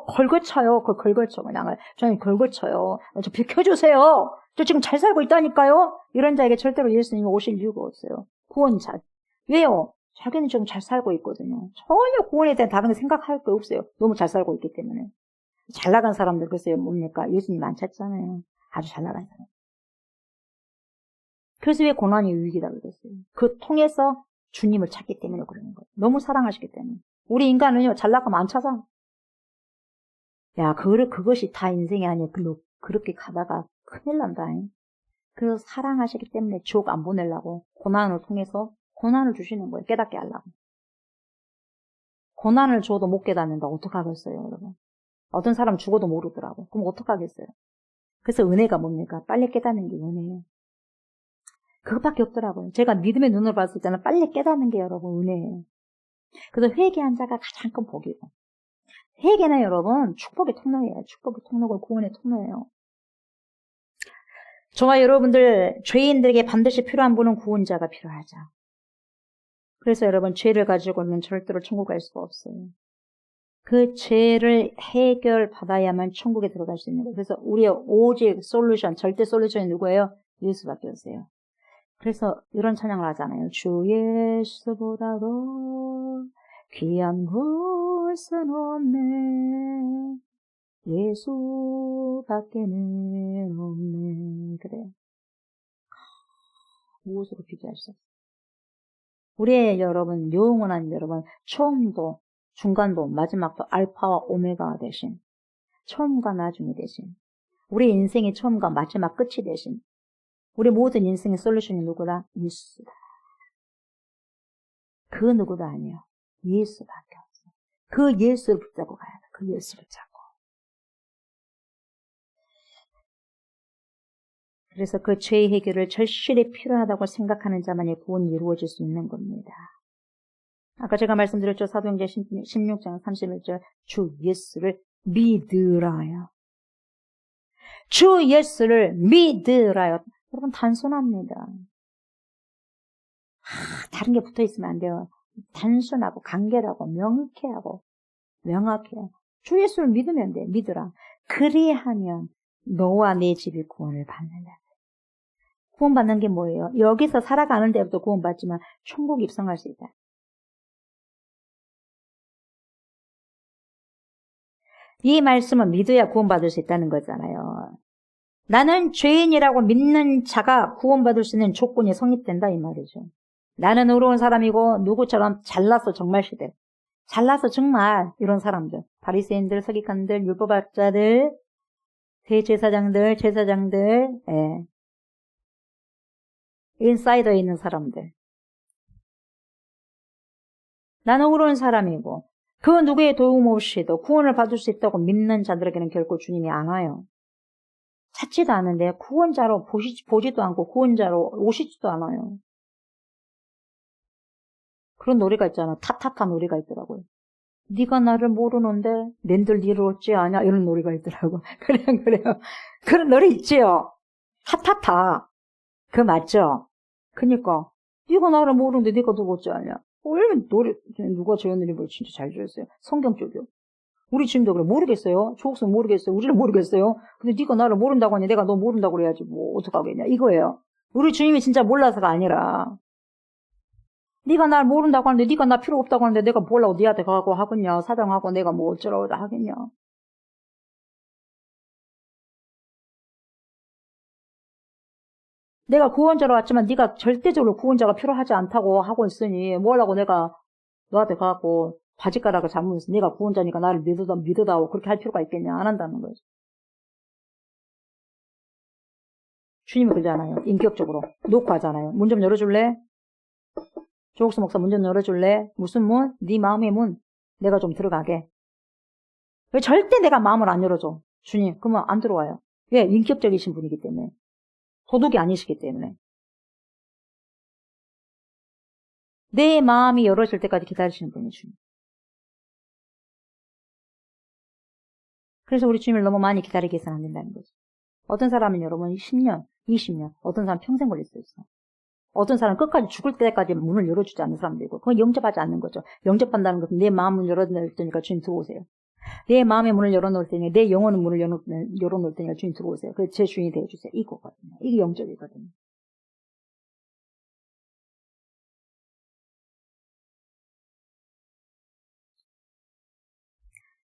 걸거쳐요. 걸거쳐. 그냥 저는 걸거쳐요. 저 비켜주세요. 저 지금 잘 살고 있다니까요. 이런 자에게 절대로 예수님이 오실 이유가 없어요. 구원자. 왜요? 자기는 지금 잘 살고 있거든요. 전혀 구원에 대한 다른 생각할 게 없어요. 너무 잘 살고 있기 때문에. 잘 나간 사람들 글쎄요. 뭡니까? 예수님 안 찾잖아요. 아주 잘 나간 사람. 그래서 왜 고난이 위기다 그랬어요? 그 통해서 주님을 찾기 때문에 그러는 거예요. 너무 사랑하시기 때문에. 우리 인간은요, 잘 나가면 안 찾아. 야, 그것이 다 인생이 아니야. 그렇게 가다가 큰일 난다. 그래서 사랑하시기 때문에 지옥 안 보내려고 고난을 통해서 고난을 주시는 거예요. 깨닫게 하려고. 고난을 줘도 못 깨닫는다. 어떡하겠어요, 여러분? 어떤 사람 죽어도 모르더라고. 그럼 어떡하겠어요? 그래서 은혜가 뭡니까? 빨리 깨닫는 게 은혜예요. 그것밖에 없더라고요. 제가 믿음의 눈으로 봤을 때는 빨리 깨닫는 게 여러분 은혜예요. 그래서 회개한 자가 가장 큰 복이고. 회개는 여러분 축복의 통로예요. 축복의 통로고 구원의 통로예요. 저와 여러분들 죄인들에게 반드시 필요한 분은 구원자가 필요하죠. 그래서 여러분 죄를 가지고는 절대로 천국 갈 수가 없어요. 그 죄를 해결받아야만 천국에 들어갈 수 있는 거예요. 그래서 우리의 오직 솔루션, 절대 솔루션이 누구예요? 예수밖에 없어요. 그래서 이런 찬양을 하잖아요. 주 예수보다도 귀한 것은 없네. 예수밖에는 없네. 그래요. 무엇으로 비교할 수 없어요. 우리의 여러분, 영원한 여러분, 처음도, 중간도, 마지막도 알파와 오메가가 되신, 처음과 나중이 되신, 우리 인생의 처음과 마지막 끝이 되신, 우리 모든 인생의 솔루션이 누구다? 예수다. 그 누구도 아니에요. 예수밖에 없어요. 그 예수를 붙잡고 가야 돼. 그 예수를 잡고. 그래서 그 죄의 해결을 절실히 필요하다고 생각하는 자만이 구원이 이루어질 수 있는 겁니다. 아까 제가 말씀드렸죠. 사도행전 16장 31절 주 예수를 믿으라요. 주 예수를 믿으라요. 여러분 단순합니다. 다른 게 붙어있으면 안 돼요. 단순하고 간결하고 명쾌하고 명확해요. 주 예수를 믿으면 돼. 믿으라. 그리하면 너와 내 집이 구원을 받는다. 구원받는 게 뭐예요? 여기서 살아가는 데부터 구원받지만 천국 입성할 수 있다. 이 말씀은 믿어야 구원받을 수 있다는 거잖아요. 나는 죄인이라고 믿는 자가 구원받을 수 있는 조건이 성립된다 이 말이죠. 나는 의로운 사람이고 누구처럼 잘나서 정말 시대. 잘나서 정말 이런 사람들. 바리새인들, 서기관들, 율법학자들, 대제사장들, 제사장들, 예. 인사이더에 있는 사람들. 나는 의로운 사람이고 그 누구의 도움 없이도 구원을 받을 수 있다고 믿는 자들에게는 결코 주님이 안 와요. 찾지도 않은데 구원자로 보지도 않고 구원자로 오시지도 않아요. 그런 노래가 있잖아. 타타타 노래가 있더라고요. 네가 나를 모르는데 낸들 니를 어찌 아냐 이런 노래가 있더라고. 그래요. 그런 노래 있지요. 타타타. 그 맞죠? 그니까 네가 나를 모르는데 네가 누구 어찌 아냐. 얼마나 노래 누가 재현을 진짜 잘 지었어요. 성경 쪽이요. 우리 지금도 그래. 모르겠어요. 조국선 모르겠어요. 우리는 모르겠어요. 근데 네가 나를 모른다고 하니 내가 너 모른다고 그래야지 뭐 어떡하겠냐 이거예요. 우리 주님이 진짜 몰라서가 아니라 네가 날 모른다고 하는데 네가 나 필요 없다고 하는데 내가 뭐라고 네한테 가고 하겠냐. 사정하고 내가 뭐 어쩌라고 하겠냐. 내가 구원자로 왔지만 네가 절대적으로 구원자가 필요하지 않다고 하고 있으니 뭐라고 내가 너한테 가고 바지가락을 잡으면서 네가 구원자니까 나를 믿으다고 그렇게 할 필요가 있겠냐. 안 한다는 거죠. 주님이 그러잖아요. 인격적으로 놓고 하잖아요. 문 좀 열어줄래? 조국수 목사 문 좀 열어줄래? 무슨 문? 네 마음의 문. 내가 좀 들어가게. 왜 절대 내가 마음을 안 열어줘. 주님 그러면 안 들어와요. 왜? 인격적이신 분이기 때문에. 도둑이 아니시기 때문에. 내 마음이 열어질 때까지 기다리시는 분이 주님. 그래서 우리 주님을 너무 많이 기다리게 해서는 안 된다는 거죠. 어떤 사람은 여러분 10년, 20년, 어떤 사람은 평생 걸릴 수 있어. 어떤 사람은 끝까지 죽을 때까지 문을 열어주지 않는 사람도 있고 그건 영접하지 않는 거죠. 영접한다는 것은 내 마음을 열어놓을 테니까 주님 들어오세요. 내 마음의 문을 열어놓을 테니 내 영혼의 문을 열어놓을 테니까 주님 들어오세요. 그래서 제 주인이 되어주세요. 이거거든요. 이게 영접이거든요.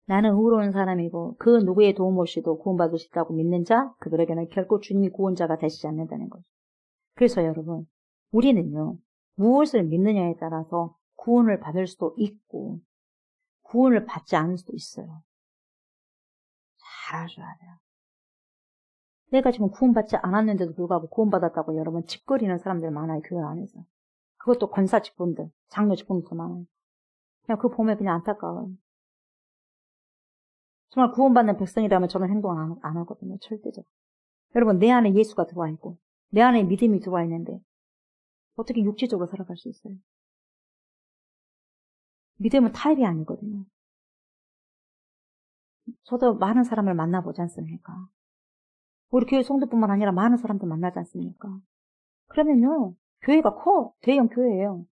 나는 의로운 사람이고 그 누구의 도움 없이도 구원받을 수 있다고 믿는 자 그들에게는 결코 주님이 구원자가 되시지 않는다는 거죠. 그래서 여러분 우리는요 무엇을 믿느냐에 따라서 구원을 받을 수도 있고 구원을 받지 않을 수도 있어요. 잘 아셔야 돼요. 내가 지금 구원받지 않았는데도 불구하고 구원받았다고 여러분 짓거리는 사람들 많아요. 교회 안에서. 그것도 권사 직분들, 장로 직분도 많아요. 그냥 그거 보면 그냥 안타까워요. 정말 구원받는 백성이라면 저런 행동 안 하거든요. 절대적으로. 여러분 내 안에 예수가 들어와 있고 내 안에 믿음이 들어와 있는데 어떻게 육체적으로 살아갈 수 있어요? 믿음은 타협이 아니거든요. 저도 많은 사람을 만나보지 않습니까? 우리 교회 성도뿐만 아니라 많은 사람들 만나지 않습니까? 그러면요 교회가 커. 대형 교회예요.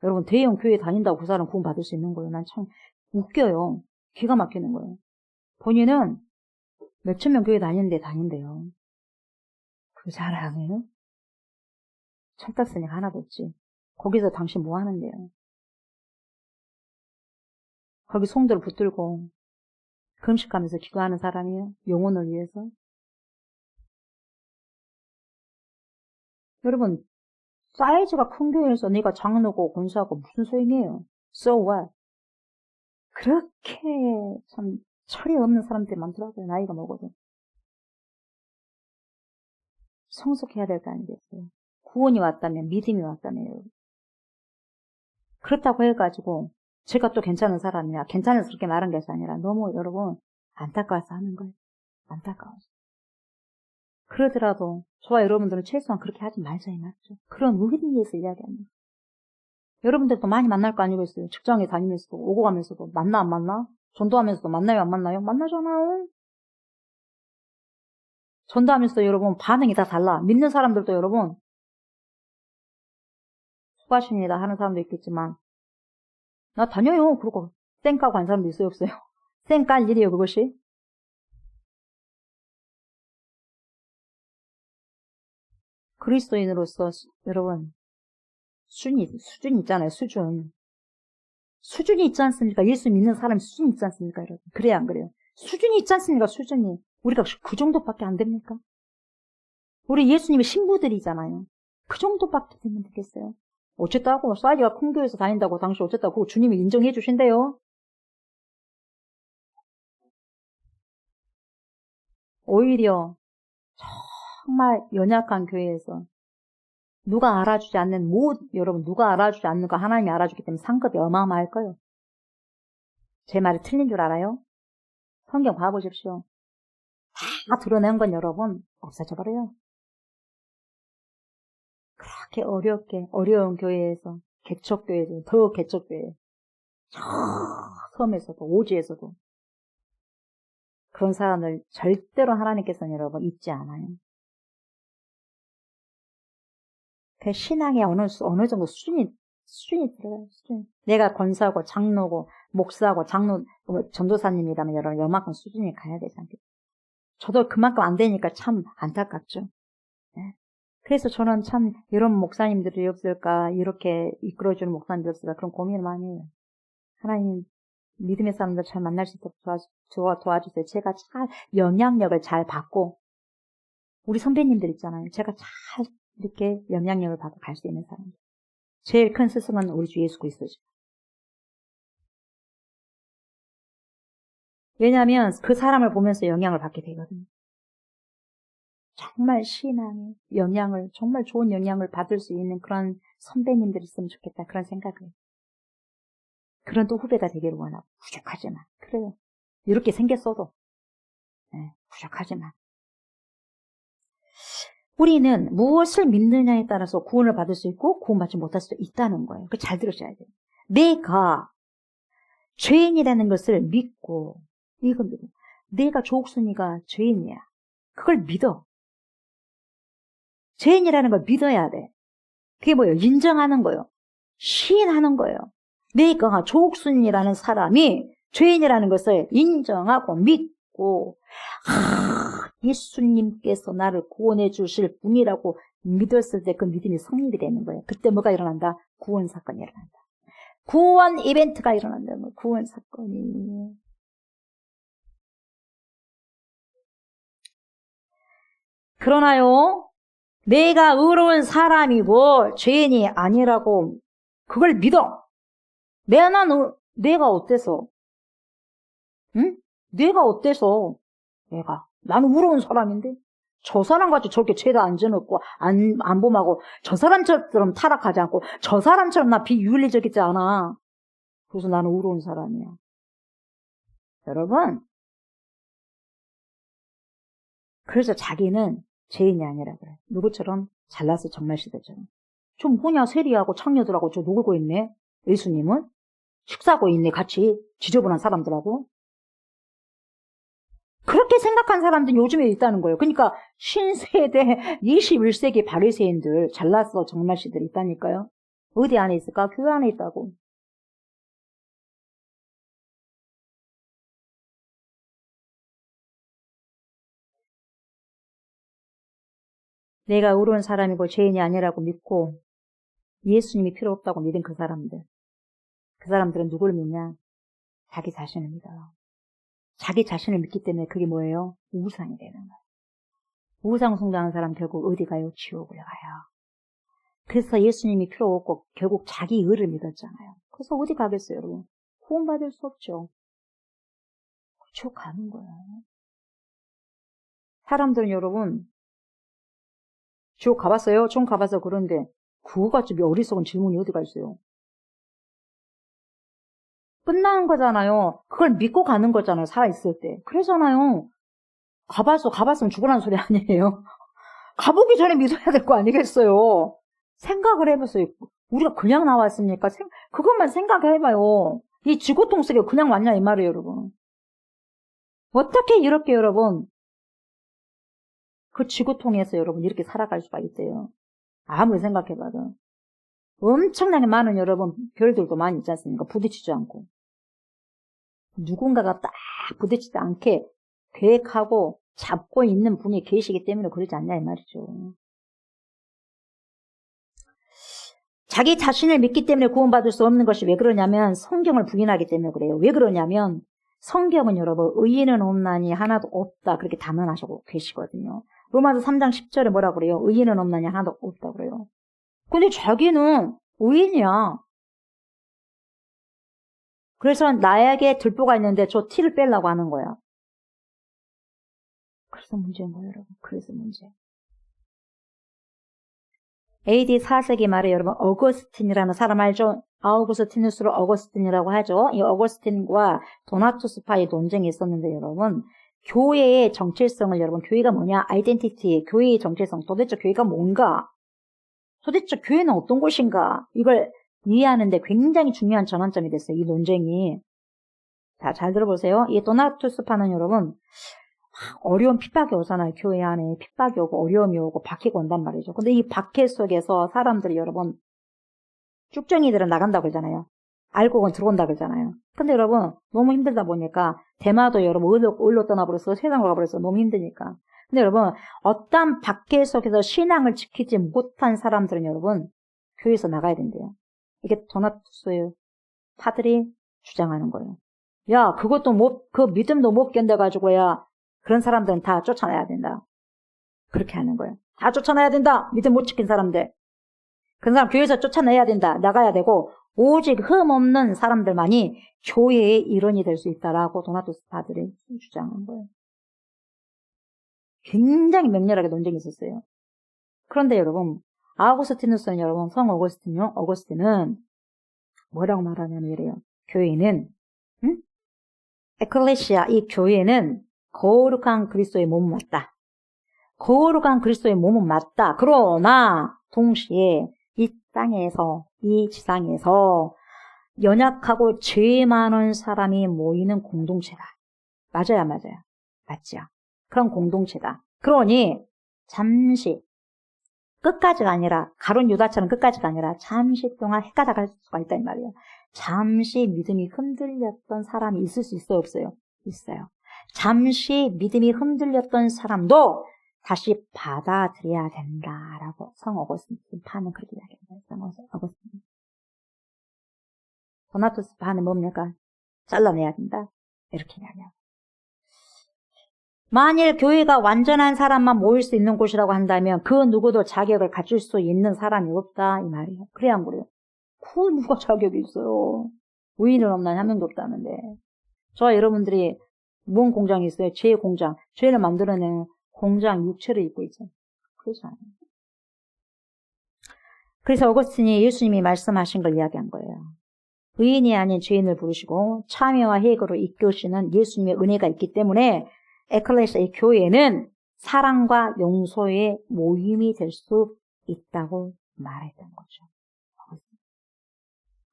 여러분 대형 교회 다닌다고 그 사람 구원 받을 수 있는 거예요. 난 참 웃겨요. 기가 막히는 거예요. 본인은 몇천 명 교회 다닌대요. 그 자랑해요? 철딱서니까 하나도 없지. 거기서 당신 뭐 하는데요? 거기 송도를 붙들고 금식하면서 기도하는 사람이에요? 영혼을 위해서? 여러분 사이즈가 큰 교회에서 네가 장로고 권사고 무슨 소용이에요? So what? 그렇게 참 철이 없는 사람들이 많더라고요. 나이가 먹어도. 성숙해야 될 거 아니겠어요? 구원이 왔다면, 믿음이 왔다면. 그렇다고 해가지고 제가 또 괜찮은 사람이야. 괜찮아서 그렇게 말한 것이 아니라 너무 여러분 안타까워서 하는 거예요. 안타까워서. 그러더라도 저와 여러분들은 최소한 그렇게 하지 말자 이 말이죠. 그런 의미에서 이야기합니다. 여러분들도 많이 만날 거 아니겠어요? 직장에 다니면서도 오고 가면서도 만나 안 만나? 전도하면서도 만나요 안 만나요? 만나잖아요. 전도하면서도 여러분 반응이 다 달라. 믿는 사람들도 여러분 수고하십니다 하는 사람도 있겠지만 나 다녀요 그러고 쌩 까고 간 사람도 있어요 없어요? 쌩 깔 일이에요 그것이. 그리스도인으로서 여러분 수준이 있잖아요. 수준이 있지 않습니까? 예수 믿는 사람이 수준이 있지 않습니까? 여러분 그래야 안 그래요? 수준이 있지 않습니까? 수준이. 우리가 그 정도밖에 안 됩니까? 우리 예수님의 신부들이잖아요. 그 정도밖에 되면 되겠어요? 어쨌다고 사이즈가 큰 교회에서 다닌다고 당신 어쨌다고 그거 주님이 인정해 주신대요. 오히려 정말 연약한 교회에서 누가 알아주지 않는 여러분 누가 알아주지 않는 거 하나님이 알아주기 때문에 상급이 어마어마할 거예요. 제 말이 틀린 줄 알아요? 성경 봐보십시오. 다 드러낸 건 여러분 없어져 버려요. 그렇게 어려운 교회에서 개척교회에서 더 개척교회 섬에서도 오지에서도 그런 사람을 절대로 하나님께서는 여러분 잊지 않아요. 그 신앙의 어느 정도 수준이 들어가요. 수준. 내가 권사고 장로고 목사고 전도사님이라면 여러분 요만큼 수준이 가야 되지 않겠어요? 저도 그만큼 안 되니까 참 안타깝죠. 네. 그래서 저는 참 이런 목사님들이 없을까 이렇게 이끌어주는 목사님들이 없을까 그런 고민을 많이 해요. 하나님 믿음의 사람들 잘 만날 수 있도록 도와주세요. 제가 잘 영향력을 잘 받고 우리 선배님들 있잖아요. 제가 잘 이렇게 영향력을 받고 갈 수 있는 사람들. 제일 큰 스승은 우리 주 예수 그리스도죠. 왜냐하면 그 사람을 보면서 영향을 받게 되거든요. 정말 신앙의 영향을 정말 좋은 영향을 받을 수 있는 그런 선배님들이 있으면 좋겠다 그런 생각을 해요. 그런 또 후배가 되기를 원하고 부족하지만 그래요. 이렇게 생겼어도 네, 부족하지만 우리는 무엇을 믿느냐에 따라서 구원을 받을 수 있고 구원받지 못할 수도 있다는 거예요. 그거 잘 들으셔야 돼요. 내가 죄인이라는 것을 믿고 이건 내가 조옥순이가 죄인이야. 그걸 믿어. 죄인이라는 걸 믿어야 돼. 그게 뭐예요? 인정하는 거예요. 시인하는 거예요. 내가 조옥순이라는 사람이 죄인이라는 것을 인정하고 믿고 예수님께서 나를 구원해 주실 분이라고 믿었을 때 그 믿음이 성립이 되는 거예요. 그때 뭐가 일어난다? 구원 사건이 일어난다. 구원 이벤트가 일어난다는 거예요. 구원 사건이. 그러나요? 내가 의로운 사람이고 죄인이 아니라고 그걸 믿어. 내가 어때서? 응? 내가 어때서? 나는 의로운 사람인데 저 사람같이 저렇게 죄도 안 져놓고 안 범하고 저 사람처럼 타락하지 않고 저 사람처럼 나 비윤리적이지 않아. 그래서 나는 의로운 사람이야. 여러분 그래서 자기는 죄인이 아니라 그래. 누구처럼? 잘나서 정말 시대처럼. 좀 뭐냐 세리하고 창녀들하고 저 놀고 있네. 예수님은 식사하고 있네 같이 지저분한 사람들하고. 그렇게 생각한 사람들이 요즘에 있다는 거예요. 그러니까 신세대 21세기 바리새인들 잘나서 정말씨들이 있다니까요. 어디 안에 있을까? 교회 안에 있다고. 내가 의로운 사람이고 죄인이 아니라고 믿고 예수님이 필요 없다고 믿은 그 사람들. 그 사람들은 누구를 믿냐? 자기 자신을 믿어요. 자기 자신을 믿기 때문에 그게 뭐예요? 우상이 되는 거예요. 우상 숭배하는 사람 결국 어디 가요? 지옥을 가요. 그래서 예수님이 필요 없고 결국 자기 의를 믿었잖아요. 그래서 어디 가겠어요, 여러분? 구원받을 수 없죠. 지옥 가는 거예요. 사람들은 여러분 지옥 가봤어요? 좀 가봐서 그런데 그거같이 어리석은 질문이 어디가 있어요? 끝나는 거잖아요. 그걸 믿고 가는 거잖아요. 살아있을 때. 그러잖아요. 가봤으면 죽으라는 소리 아니에요. 가보기 전에 믿어야 될 거 아니겠어요? 생각을 해보세요. 우리가 그냥 나왔습니까? 그것만 생각해봐요. 이 지고통 속에 그냥 왔냐 이 말이에요, 여러분. 어떻게 이렇게 여러분 그 지고통에서 여러분 이렇게 살아갈 수가 있대요. 아무리 생각해봐도. 엄청나게 많은 여러분 별들도 많이 있지 않습니까? 부딪히지 않고. 누군가가 딱 부딪히지 않게 계획하고 잡고 있는 분이 계시기 때문에 그러지 않냐 이 말이죠. 자기 자신을 믿기 때문에 구원받을 수 없는 것이 왜 그러냐면 성경을 부인하기 때문에 그래요. 왜 그러냐면 성경은 여러분 의인은 없나니 하나도 없다 그렇게 단언하시고 계시거든요. 로마서 3장 10절에 뭐라고 그래요? 의인은 없나니 하나도 없다 그래요. 근데 자기는 의인이야. 그래서 나에게 들보가 있는데 저 티를 빼려고 하는 거야. 그래서 문제인 거예요, 여러분. 그래서 문제. AD 4세기 말에 여러분 어거스틴이라는 사람 알죠? 아우구스티누스를 어거스틴이라고 하죠. 이 어거스틴과 도나투스파의 논쟁이 있었는데 여러분 교회의 정체성을 여러분 교회가 뭐냐? 아이덴티티, 교회의 정체성. 도대체 교회가 뭔가? 도대체 교회는 어떤 곳인가? 이걸 이해하는데 굉장히 중요한 전환점이 됐어요. 이 논쟁이. 자, 잘 들어보세요. 이 도나투스파는 여러분 어려운 핍박이 오잖아요. 교회 안에 핍박이 오고 어려움이 오고 박해가 온단 말이죠. 근데 이 박해 속에서 사람들이 여러분 쭉정이들은 나간다고 그러잖아요. 알곡은 들어온다 그러잖아요. 근데 여러분 너무 힘들다 보니까 대마도 여러분 을로 떠나버렸어. 세상으로 가버렸어. 너무 힘드니까. 근데 여러분 어떤 박해 속에서 신앙을 지키지 못한 사람들은 여러분 교회에서 나가야 된대요. 이게 도나투스의 파들이 주장하는 거예요. 야 그것도 그 믿음도 못 견뎌가지고야 그런 사람들은 다 쫓아내야 된다. 그렇게 하는 거예요. 다 쫓아내야 된다. 믿음 못 지킨 사람들. 그런 사람 교회에서 쫓아내야 된다. 나가야 되고 오직 흠 없는 사람들만이 교회의 일원이 될 수 있다라고 도나투스파들이 주장한 거예요. 굉장히 맹렬하게 논쟁이 있었어요. 그런데 여러분 아우구스티누스는 여러분 성 어거스틴은 뭐라고 말하냐면 이래요. 교회는 에클레시아 이 교회는 거룩한 그리스도의 몸은 맞다. 거룩한 그리스도의 몸은 맞다. 그러나 동시에 이 땅에서 이 지상에서 연약하고 죄 많은 사람이 모이는 공동체다. 맞아요, 맞아요. 맞죠. 그런 공동체다. 그러니 잠시 끝까지가 아니라 가룟 유다처럼 끝까지가 아니라 잠시 동안 헷가닥할 수가 있다 이 말이에요. 잠시 믿음이 흔들렸던 사람이 있을 수 있어요, 없어요? 있어요. 잠시 믿음이 흔들렸던 사람도 다시 받아들여야 된다라고 성 어거스틴 파는 그렇게 이야기합니다. 성 어거스틴. 도나투스 파는 뭡니까? 잘라내야 된다. 이렇게 이야기하고. 만일 교회가 완전한 사람만 모일 수 있는 곳이라고 한다면 그 누구도 자격을 갖출 수 있는 사람이 없다 이 말이에요. 그래 안 그래요? 그 누가 자격이 있어요? 의인은 없나 한 명도 없다는데. 저와 여러분들이 뭔 공장이 있어요? 죄의 공장. 죄를 만들어내는 공장 육체를 입고 있죠. 그렇지 않아요. 그래서 어거스틴이 예수님이 말씀하신 걸 이야기한 거예요. 의인이 아닌 죄인을 부르시고 참여와 해결로 이끄시는 예수님의 은혜가 있기 때문에 에클레시아 이 교회는 사랑과 용서의 모임이 될 수 있다고 말했던 거죠.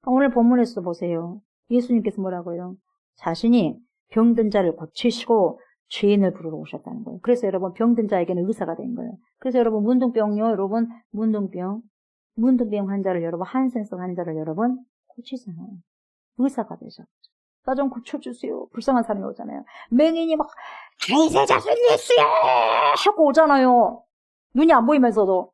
오늘 본문에서 보세요. 예수님께서 뭐라고요? 자신이 병든 자를 고치시고 죄인을 부르러 오셨다는 거예요. 그래서 여러분 병든 자에게는 의사가 된 거예요. 그래서 여러분 문둥병요. 여러분 문둥병 환자를 여러분 한센스 환자를 여러분 고치잖아요. 의사가 되셨죠. 나 좀 고쳐주세요. 불쌍한 사람이 오잖아요. 맹인이 막 대세자 예수야 하고 오잖아요. 눈이 안 보이면서도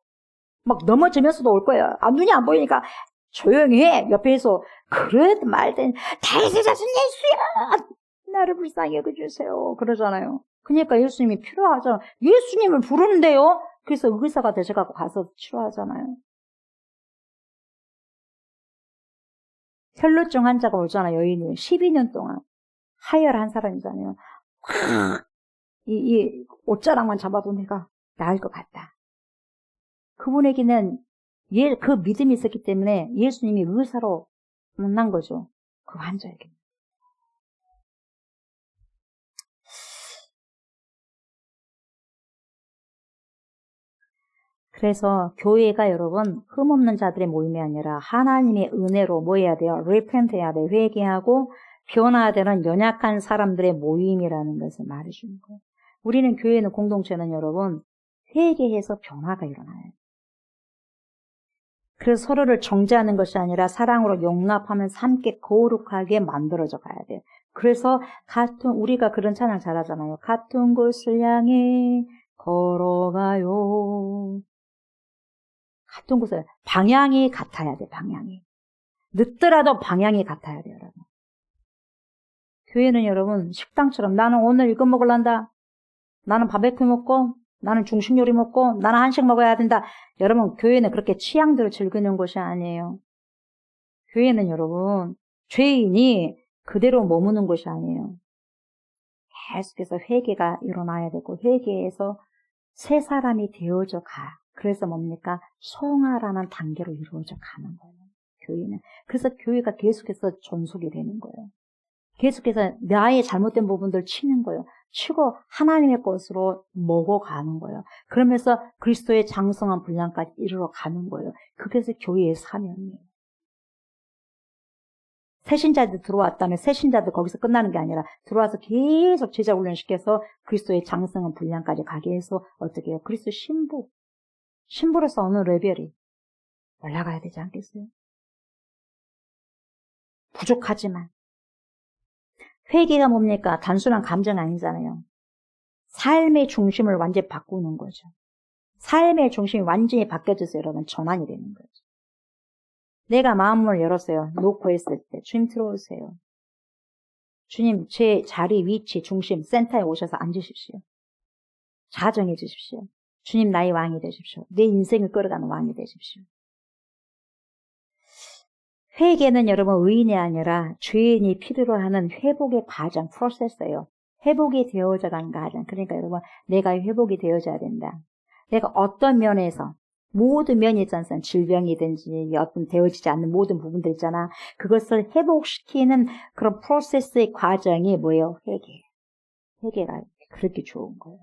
막 넘어지면서도 올 거예요. 눈이 안 보이니까 조용히 해. 옆에서 그래도 말든 대세자 예수야 나를 불쌍히 여겨주세요. 그러잖아요. 그러니까 예수님이 필요하잖아요. 예수님을 부르는데요. 그래서 의사가 되셔갖고 가서 치료하잖아요. 혈루증 환자가 오잖아요. 여인이 12년 동안 하혈한 사람이잖아요. 이 옷자락만 잡아도 내가 나을 것 같다. 그분에게는 그 믿음이 있었기 때문에 예수님이 의사로 만난 거죠. 그 환자에게. 그래서 교회가 여러분 흠없는 자들의 모임이 아니라 하나님의 은혜로 뭐 해야 돼요? repent 해야 돼요. 회개하고 변화되는 연약한 사람들의 모임이라는 것을 말해주는 거예요. 우리는 교회는 공동체는 여러분 회개해서 변화가 일어나요. 그래서 서로를 정죄하는 것이 아니라 사랑으로 용납하면서 함께 거룩하게 만들어져 가야 돼요. 그래서 우리가 그런 찬양 잘하잖아요. 같은 곳을 향해 걸어가요. 같은 곳에 방향이 같아야 돼. 방향이 늦더라도 방향이 같아야 돼요. 여러분. 교회는 여러분 식당처럼 나는 오늘 이거 먹을란다. 나는 바베큐 먹고 나는 중식 요리 먹고 나는 한식 먹어야 된다. 여러분 교회는 그렇게 취향대로 즐기는 곳이 아니에요. 교회는 여러분 죄인이 그대로 머무는 곳이 아니에요. 계속해서 회개가 일어나야 되고 회개에서 새 사람이 되어져 가. 그래서 뭡니까? 성화라는 단계로 이루어져 가는 거예요. 교회는. 그래서 교회가 계속해서 존속이 되는 거예요. 계속해서 나의 잘못된 부분들 치는 거예요. 치고 하나님의 것으로 먹어가는 거예요. 그러면서 그리스도의 장성한 분량까지 이르러 가는 거예요. 그래서 교회의 사명이에요. 새신자들 들어왔다면 새신자들 거기서 끝나는 게 아니라 들어와서 계속 제자 훈련시켜서 그리스도의 장성한 분량까지 가게 해서 어떻게 해요? 그리스도 신부로서 어느 레벨이 올라가야 되지 않겠어요? 부족하지만 회개가 뭡니까? 단순한 감정 아니잖아요. 삶의 중심을 완전히 바꾸는 거죠. 삶의 중심이 완전히 바뀌어져서 여러분 전환이 되는 거죠. 내가 마음을 열었어요. 놓고 했을 때 주님 들어오세요. 주님 제 자리, 위치, 중심, 센터에 오셔서 앉으십시오. 자정해 주십시오. 주님 나의 왕이 되십시오. 내 인생을 끌어가는 왕이 되십시오. 회개는 여러분 의인이 아니라 죄인이 필요로 하는 회복의 과정, 프로세스예요. 회복이 되어져 가는 과정. 그러니까 여러분 내가 회복이 되어져야 된다. 내가 어떤 면에서 모든 면이 있지 않습니까? 질병이든지 어떤 되어지지 않는 모든 부분들 있잖아. 그것을 회복시키는 그런 프로세스의 과정이 뭐예요? 회개. 회개가 그렇게 좋은 거예요.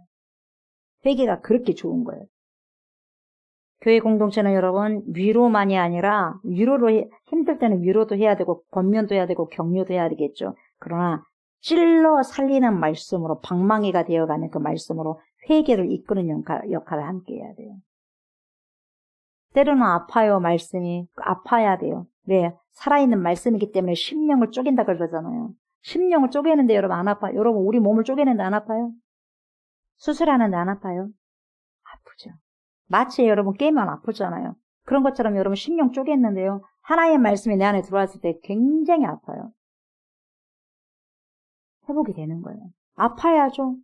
회개가 그렇게 좋은 거예요. 교회 공동체는 여러분 위로만이 아니라 힘들 때는 위로도 해야 되고 권면도 해야 되고 격려도 해야 되겠죠. 그러나 찔러 살리는 말씀으로 방망이가 되어가는 그 말씀으로 회개를 이끄는 역할을 함께 해야 돼요. 때로는 아파요. 말씀이 아파야 돼요. 왜? 살아있는 말씀이기 때문에 심령을 쪼갠다 그러잖아요. 심령을 쪼개는데 여러분 안 아파요? 여러분 우리 몸을 쪼개는데 안 아파요? 수술하는데 안 아파요? 아프죠. 마치 여러분 깨면 아프잖아요. 그런 것처럼 여러분 심령 쪼갰는데요. 하나의 말씀이 내 안에 들어왔을 때 굉장히 아파요. 회복이 되는 거예요. 아파야죠.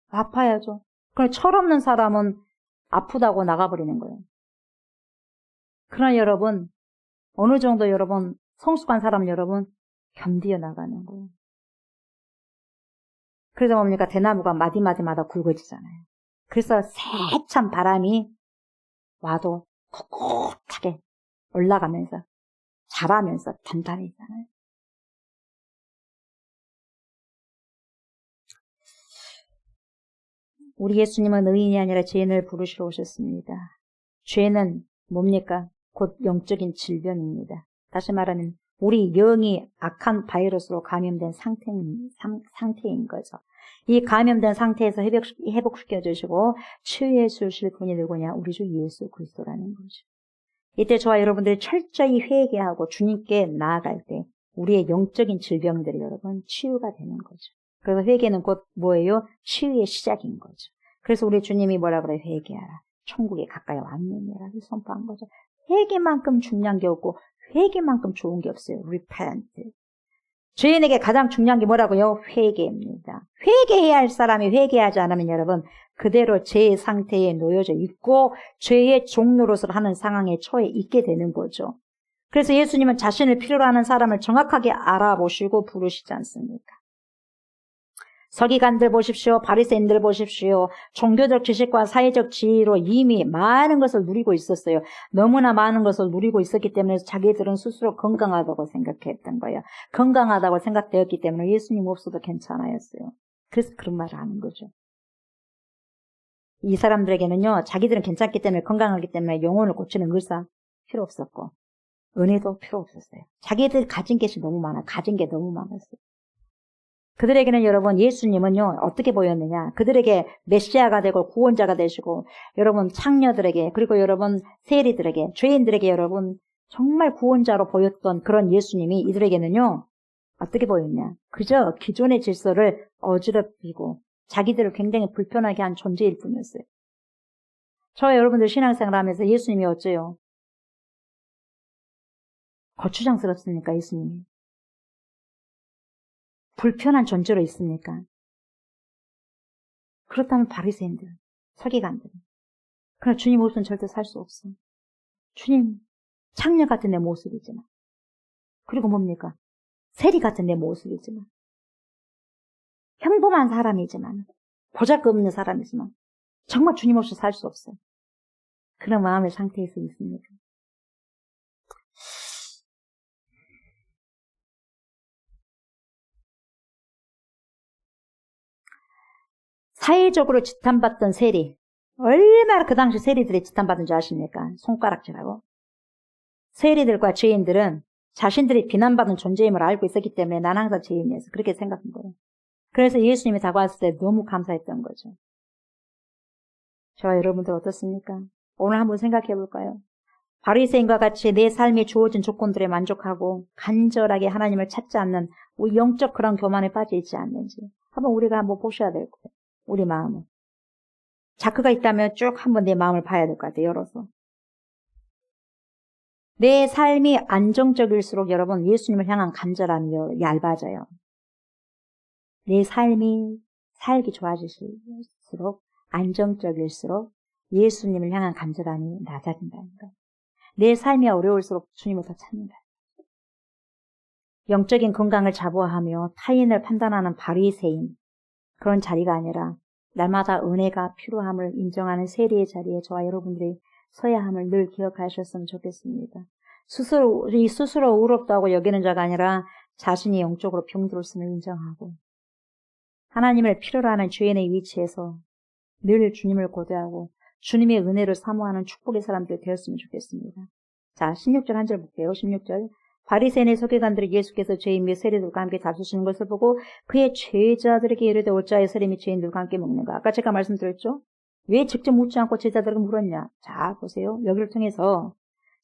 아파야죠. 그럼 철없는 사람은 아프다고 나가버리는 거예요. 그러나 여러분 어느 정도 여러분 성숙한 사람 여러분 견디어 나가는 거예요. 그래서 뭡니까? 대나무가 마디마디마다 굵어지잖아요. 그래서 세찬 바람이 와도 꿋꿋하게 올라가면서 자라면서 단단해지잖아요. 우리 예수님은 의인이 아니라 죄인을 부르시러 오셨습니다. 죄는 뭡니까? 곧 영적인 질병입니다. 다시 말하면 우리 영이 악한 바이러스로 감염된 상태인 거죠. 이 감염된 상태에서 회복시켜 주시고 치유해 주실 분이 누구냐? 우리 주 예수 그리스도라는 거죠. 이때 저와 여러분들이 철저히 회개하고 주님께 나아갈 때 우리의 영적인 질병들이 여러분 치유가 되는 거죠. 그래서 회개는 곧 뭐예요? 치유의 시작인 거죠. 그래서 우리 주님이 뭐라 그래요? 회개하라. 천국에 가까이 왔느니라 선포한 거죠. 회개만큼 중요한 게 없고 회개만큼 좋은 게 없어요. repent. 죄인에게 가장 중요한 게 뭐라고요? 회개입니다. 회개해야 할 사람이 회개하지 않으면 여러분 그대로 죄의 상태에 놓여져 있고 죄의 종로로서 하는 상황에 처해 있게 되는 거죠. 그래서 예수님은 자신을 필요로 하는 사람을 정확하게 알아보시고 부르시지 않습니까? 서기관들 보십시오. 바리새인들 보십시오. 종교적 지식과 사회적 지위로 이미 많은 것을 누리고 있었어요. 너무나 많은 것을 누리고 있었기 때문에 자기들은 스스로 건강하다고 생각했던 거예요. 건강하다고 생각되었기 때문에 예수님 없어도 괜찮아였어요. 그래서 그런 말을 하는 거죠. 이 사람들에게는요, 자기들은 괜찮기 때문에, 건강하기 때문에 영혼을 고치는 의사 필요 없었고, 은혜도 필요 없었어요. 자기들 가진 것이 너무 많아. 가진 게 너무 많았어요. 그들에게는 여러분, 예수님은요, 어떻게 보였느냐. 그들에게 메시아가 되고 구원자가 되시고, 여러분, 창녀들에게, 그리고 여러분, 세리들에게, 죄인들에게 여러분, 정말 구원자로 보였던 그런 예수님이 이들에게는요, 어떻게 보였냐. 그저 기존의 질서를 어지럽히고, 자기들을 굉장히 불편하게 한 존재일 뿐이었어요. 저와 여러분들 신앙생활 하면서 예수님이 어째요? 거추장스럽습니까, 예수님이? 불편한 존재로 있습니까? 그렇다면 바리새인들, 서기관들. 그러나 주님 모습은 절대 살 수 없어. 주님, 창녀 같은 내 모습이지만, 그리고 뭡니까? 세리 같은 내 모습이지만, 평범한 사람이지만, 보잘것없는 사람이지만, 정말 주님 없이 살 수 없어. 그런 마음의 상태에서 있습니까? 사회적으로 지탄받던 세리, 얼마나 그 당시 세리들이 지탄받은 줄 아십니까? 손가락질하고. 세리들과 죄인들은 자신들이 비난받은 존재임을 알고 있었기 때문에 난 항상 죄인이어서 그렇게 생각한 거예요. 그래서 예수님이 다가왔을 때 너무 감사했던 거죠. 저와 여러분들 어떻습니까? 오늘 한번 생각해 볼까요? 바리새인과 같이 내 삶에 주어진 조건들에 만족하고 간절하게 하나님을 찾지 않는 영적 그런 교만에 빠져 있지 않는지 한번 우리가 한번 보셔야 될 거예요. 우리 마음을. 자크가 있다면 쭉 한번 내 마음을 봐야 될 것 같아요. 열어서. 내 삶이 안정적일수록 여러분 예수님을 향한 간절함이 얇아져요. 내 삶이 살기 좋아질수록 안정적일수록 예수님을 향한 간절함이 낮아진다는 거예요. 내 삶이 어려울수록 주님을 더 찾는다. 영적인 건강을 자부하며 타인을 판단하는 바리새인 그런 자리가 아니라 날마다 은혜가 필요함을 인정하는 세리의 자리에 저와 여러분들이 서야 함을 늘 기억하셨으면 좋겠습니다. 스스로 의롭다고 여기는 자가 아니라 자신이 영적으로 병들었음을 인정하고 하나님을 필요로 하는 죄인의 위치에서 늘 주님을 고대하고 주님의 은혜를 사모하는 축복의 사람들 되었으면 좋겠습니다. 자, 16절 한 절 볼게요. 16절. 바리새인의 서기관들이 예수께서 죄인 및 세리들과 함께 다투시는 것을 보고 그의 제자들에게 이르되 어찌하여 세리 및 죄인들과 함께 먹는가? 아까 제가 말씀드렸죠? 왜 직접 묻지 않고 제자들에게 물었냐? 자, 보세요. 여기를 통해서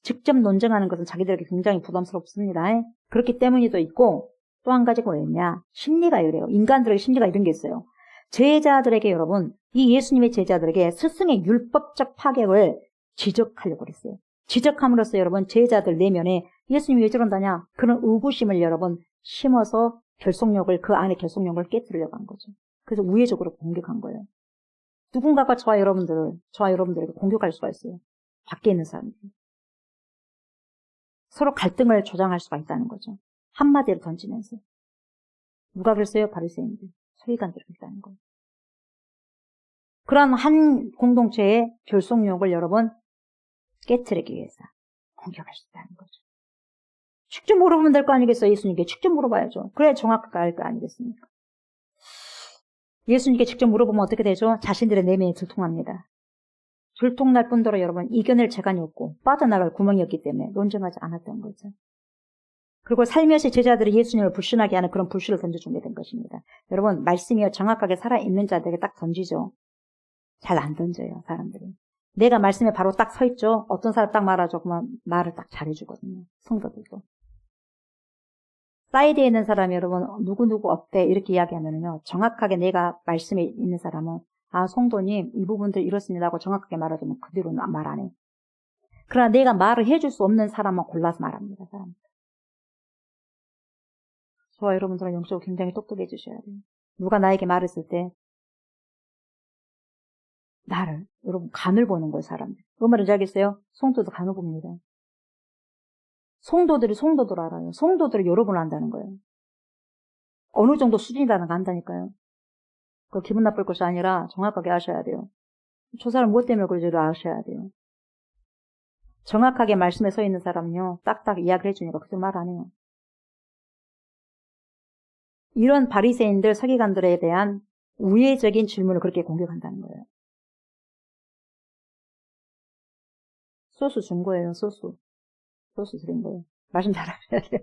직접 논쟁하는 것은 자기들에게 굉장히 부담스럽습니다. 그렇기 때문이도 있고 또 한 가지가 뭐였냐? 심리가 이래요. 인간들에게 심리가 이런 게 있어요. 제자들에게 여러분, 이 예수님의 제자들에게 스승의 율법적 파격을 지적하려고 그랬어요. 지적함으로써 여러분 제자들 내면에 예수님이 왜 저런다냐? 그런 의구심을 여러분 심어서 그 안에 결속력을 깨뜨리려고 한 거죠. 그래서 우회적으로 공격한 거예요. 누군가가 저와 여러분들에게 공격할 수가 있어요. 밖에 있는 사람들. 서로 갈등을 조장할 수가 있다는 거죠. 한마디로 던지면서. 누가 그랬어요? 바리새인들, 서기관들이 그랬다는 거예요. 그런 한 공동체의 결속력을 여러분 깨트리기 위해서 공격할 수 있다는 거죠. 직접 물어보면 될 거 아니겠어요? 예수님께 직접 물어봐야죠. 그래야 정확하게 알 거 아니겠습니까? 예수님께 직접 물어보면 어떻게 되죠? 자신들의 내면이 들통합니다. 들통날 뿐더러 여러분 이겨낼 재간이 없고 빠져나갈 구멍이 없기 때문에 논쟁하지 않았던 거죠. 그리고 살며시 제자들이 예수님을 불신하게 하는 그런 불신을 던져주게 된 것입니다. 여러분 말씀이요 정확하게 살아있는 자들에게 딱 던지죠. 잘 안 던져요 사람들이. 내가 말씀에 바로 딱 서 있죠. 어떤 사람 딱 말하죠. 그러면 말을 딱 잘해주거든요. 성도들도. 사이드에 있는 사람이 여러분 누구누구 어때 이렇게 이야기하면요. 정확하게 내가 말씀에 있는 사람은 아 성도님 이 부분들 이렇습니다 하고 정확하게 말하자면 그대로 말 안 해. 그러나 내가 말을 해줄 수 없는 사람만 골라서 말합니다. 사람. 저와 여러분들은 영적으로 굉장히 똑똑해 주셔야 돼요. 누가 나에게 말했을 때 나를 여러분 간을 보는 거예요. 사람들. 그 말인지 알겠어요? 성도도 간을 봅니다. 성도들이 성도들 알아요. 성도들이 여러분을 안다는 거예요. 어느 정도 수준이라는 거 안다니까요. 그 기분 나쁠 것이 아니라 정확하게 아셔야 돼요. 저 사람 무엇 때문에 그러지를 아셔야 돼요. 정확하게 말씀에 서 있는 사람은요. 딱딱 이야기를 해주니까 그저 말 안 해요. 이런 바리새인들 서기관들에 대한 우회적인 질문을 그렇게 공격한다는 거예요. 소스 준 거예요, 소스 드린 거예요. 말씀 잘하셔야 돼요.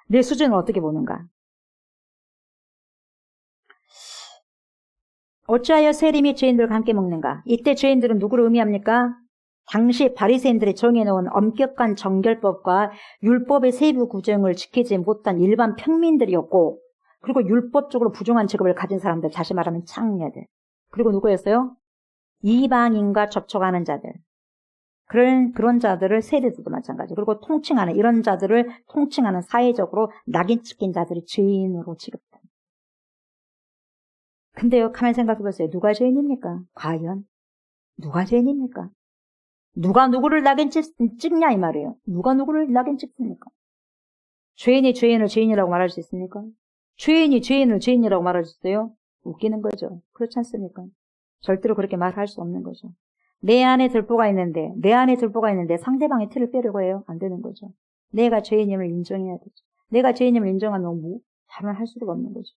내 수준을 어떻게 보는가? 어찌하여 세림이 죄인들과 함께 먹는가? 이때 죄인들은 누구를 의미합니까? 당시 바리새인들이 정해놓은 엄격한 정결법과 율법의 세부 규정을 지키지 못한 일반 평민들이었고, 그리고 율법적으로 부정한 직업을 가진 사람들, 다시 말하면 창녀들. 그리고 누구였어요? 이방인과 접촉하는 자들. 그런 자들을 세리들도 마찬가지. 그리고 통칭하는, 이런 자들을 통칭하는 사회적으로 낙인 찍힌 자들이 죄인으로 취급합니다. 근데요, 가만히 생각해 보세요. 누가 죄인입니까? 과연? 누가 죄인입니까? 누가 누구를 낙인 찍냐 이 말이에요. 누가 누구를 낙인 찍습니까? 죄인이 죄인을 죄인이라고 말할 수 있습니까? 죄인이 죄인을 죄인이라고 말할 수 있어요? 웃기는 거죠. 그렇지 않습니까? 절대로 그렇게 말할 수 없는 거죠. 내 안에 들보가 있는데 상대방의 티를 빼려고 해요? 안 되는 거죠. 내가 죄인임을 인정해야 되죠. 내가 죄인임을 인정하면 다른 할 수가 없는 거죠.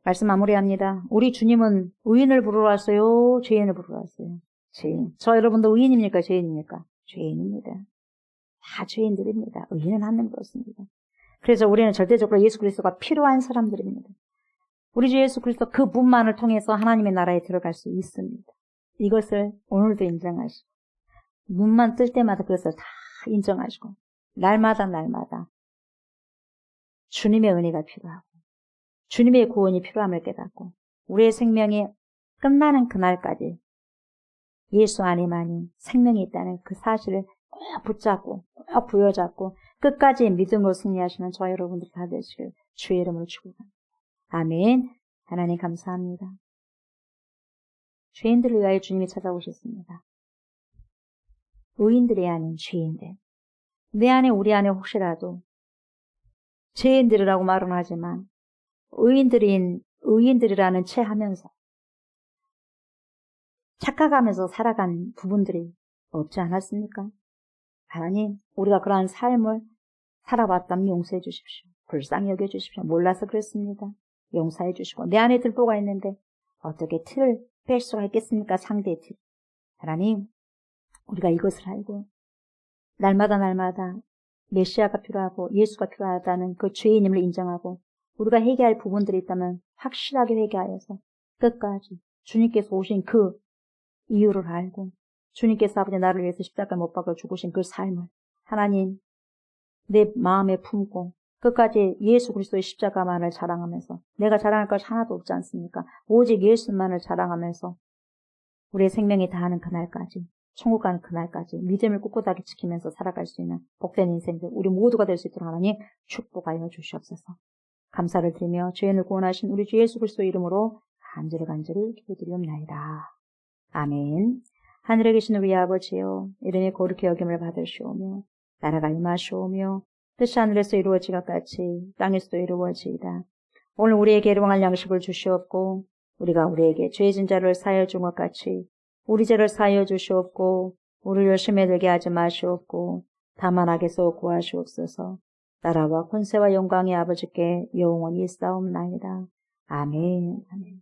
말씀 마무리합니다. 우리 주님은 의인을 부르러 왔어요? 죄인을 부르러 왔어요? 죄인. 저 여러분도 의인입니까? 죄인입니까? 죄인입니다. 다 죄인들입니다. 의인은 한 명도 없습니다. 그래서 우리는 절대적으로 예수 그리스도가 필요한 사람들입니다. 우리 주 예수 그리스도 그 분만을 통해서 하나님의 나라에 들어갈 수 있습니다. 이것을 오늘도 인정하시고 문만 뜰 때마다 그것을 다 인정하시고 날마다 주님의 은혜가 필요하고 주님의 구원이 필요함을 깨닫고 우리의 생명이 끝나는 그날까지 예수 안에만이 생명이 있다는 그 사실을 꼭 붙잡고 꼭 부여잡고 끝까지 믿음으로 승리하시는 저와 여러분들 다 되시길 주의 이름으로 축복합니다. 아멘. 하나님 감사합니다. 죄인들을 위하여 주님이 찾아오셨습니다. 의인들이 아닌 죄인들. 내 안에 우리 안에 혹시라도 죄인들이라고 말은 하지만 의인들이라는 채 하면서 착각하면서 살아간 부분들이 없지 않았습니까? 하나님, 우리가 그러한 삶을 살아봤다면 용서해 주십시오. 불쌍히 여겨주십시오. 몰라서 그랬습니다. 용서해 주시고 내 안에 들보가 있는데 어떻게 틀을 뺄 수가 있겠습니까? 상대의 틀. 하나님, 우리가 이것을 알고 날마다 메시아가 필요하고 예수가 필요하다는 그 죄인임을 인정하고 우리가 회개할 부분들이 있다면 확실하게 회개하여서 끝까지 주님께서 오신 그 이유를 알고 주님께서 아버지 나를 위해서 십자가에 못 박아 죽으신 그 삶을 하나님 내 마음에 품고 끝까지 예수 그리스도의 십자가만을 자랑하면서 내가 자랑할 것이 하나도 없지 않습니까? 오직 예수만을 자랑하면서 우리의 생명이 다하는 그날까지 천국 가는 그날까지 믿음을 꿋꿋하게 지키면서 살아갈 수 있는 복된 인생들 우리 모두가 될 수 있도록 하나님 축복하여 주시옵소서. 감사를 드리며 죄인을 구원하신 우리 주 예수 그리스도의 이름으로 간절히 기도드리옵나이다. 아멘. 하늘에 계신 우리 아버지여 이름이 거룩히 여김을 받으시오며 나라가 임하시오며 뜻이 하늘에서 이루어지것 같이 땅에서도 이루어지이다. 오늘 우리에게 일용할 양식을 주시옵고 우리가 우리에게 죄진 자를 사하여 준 것 같이 우리 죄를 사하여 주시옵고 우리를 시험에 들게 하지 마시옵고 다만 악에서 구하시옵소서. 나라와 권세와 영광의 아버지께 영원히 있사옵나이다. 아멘. 아멘.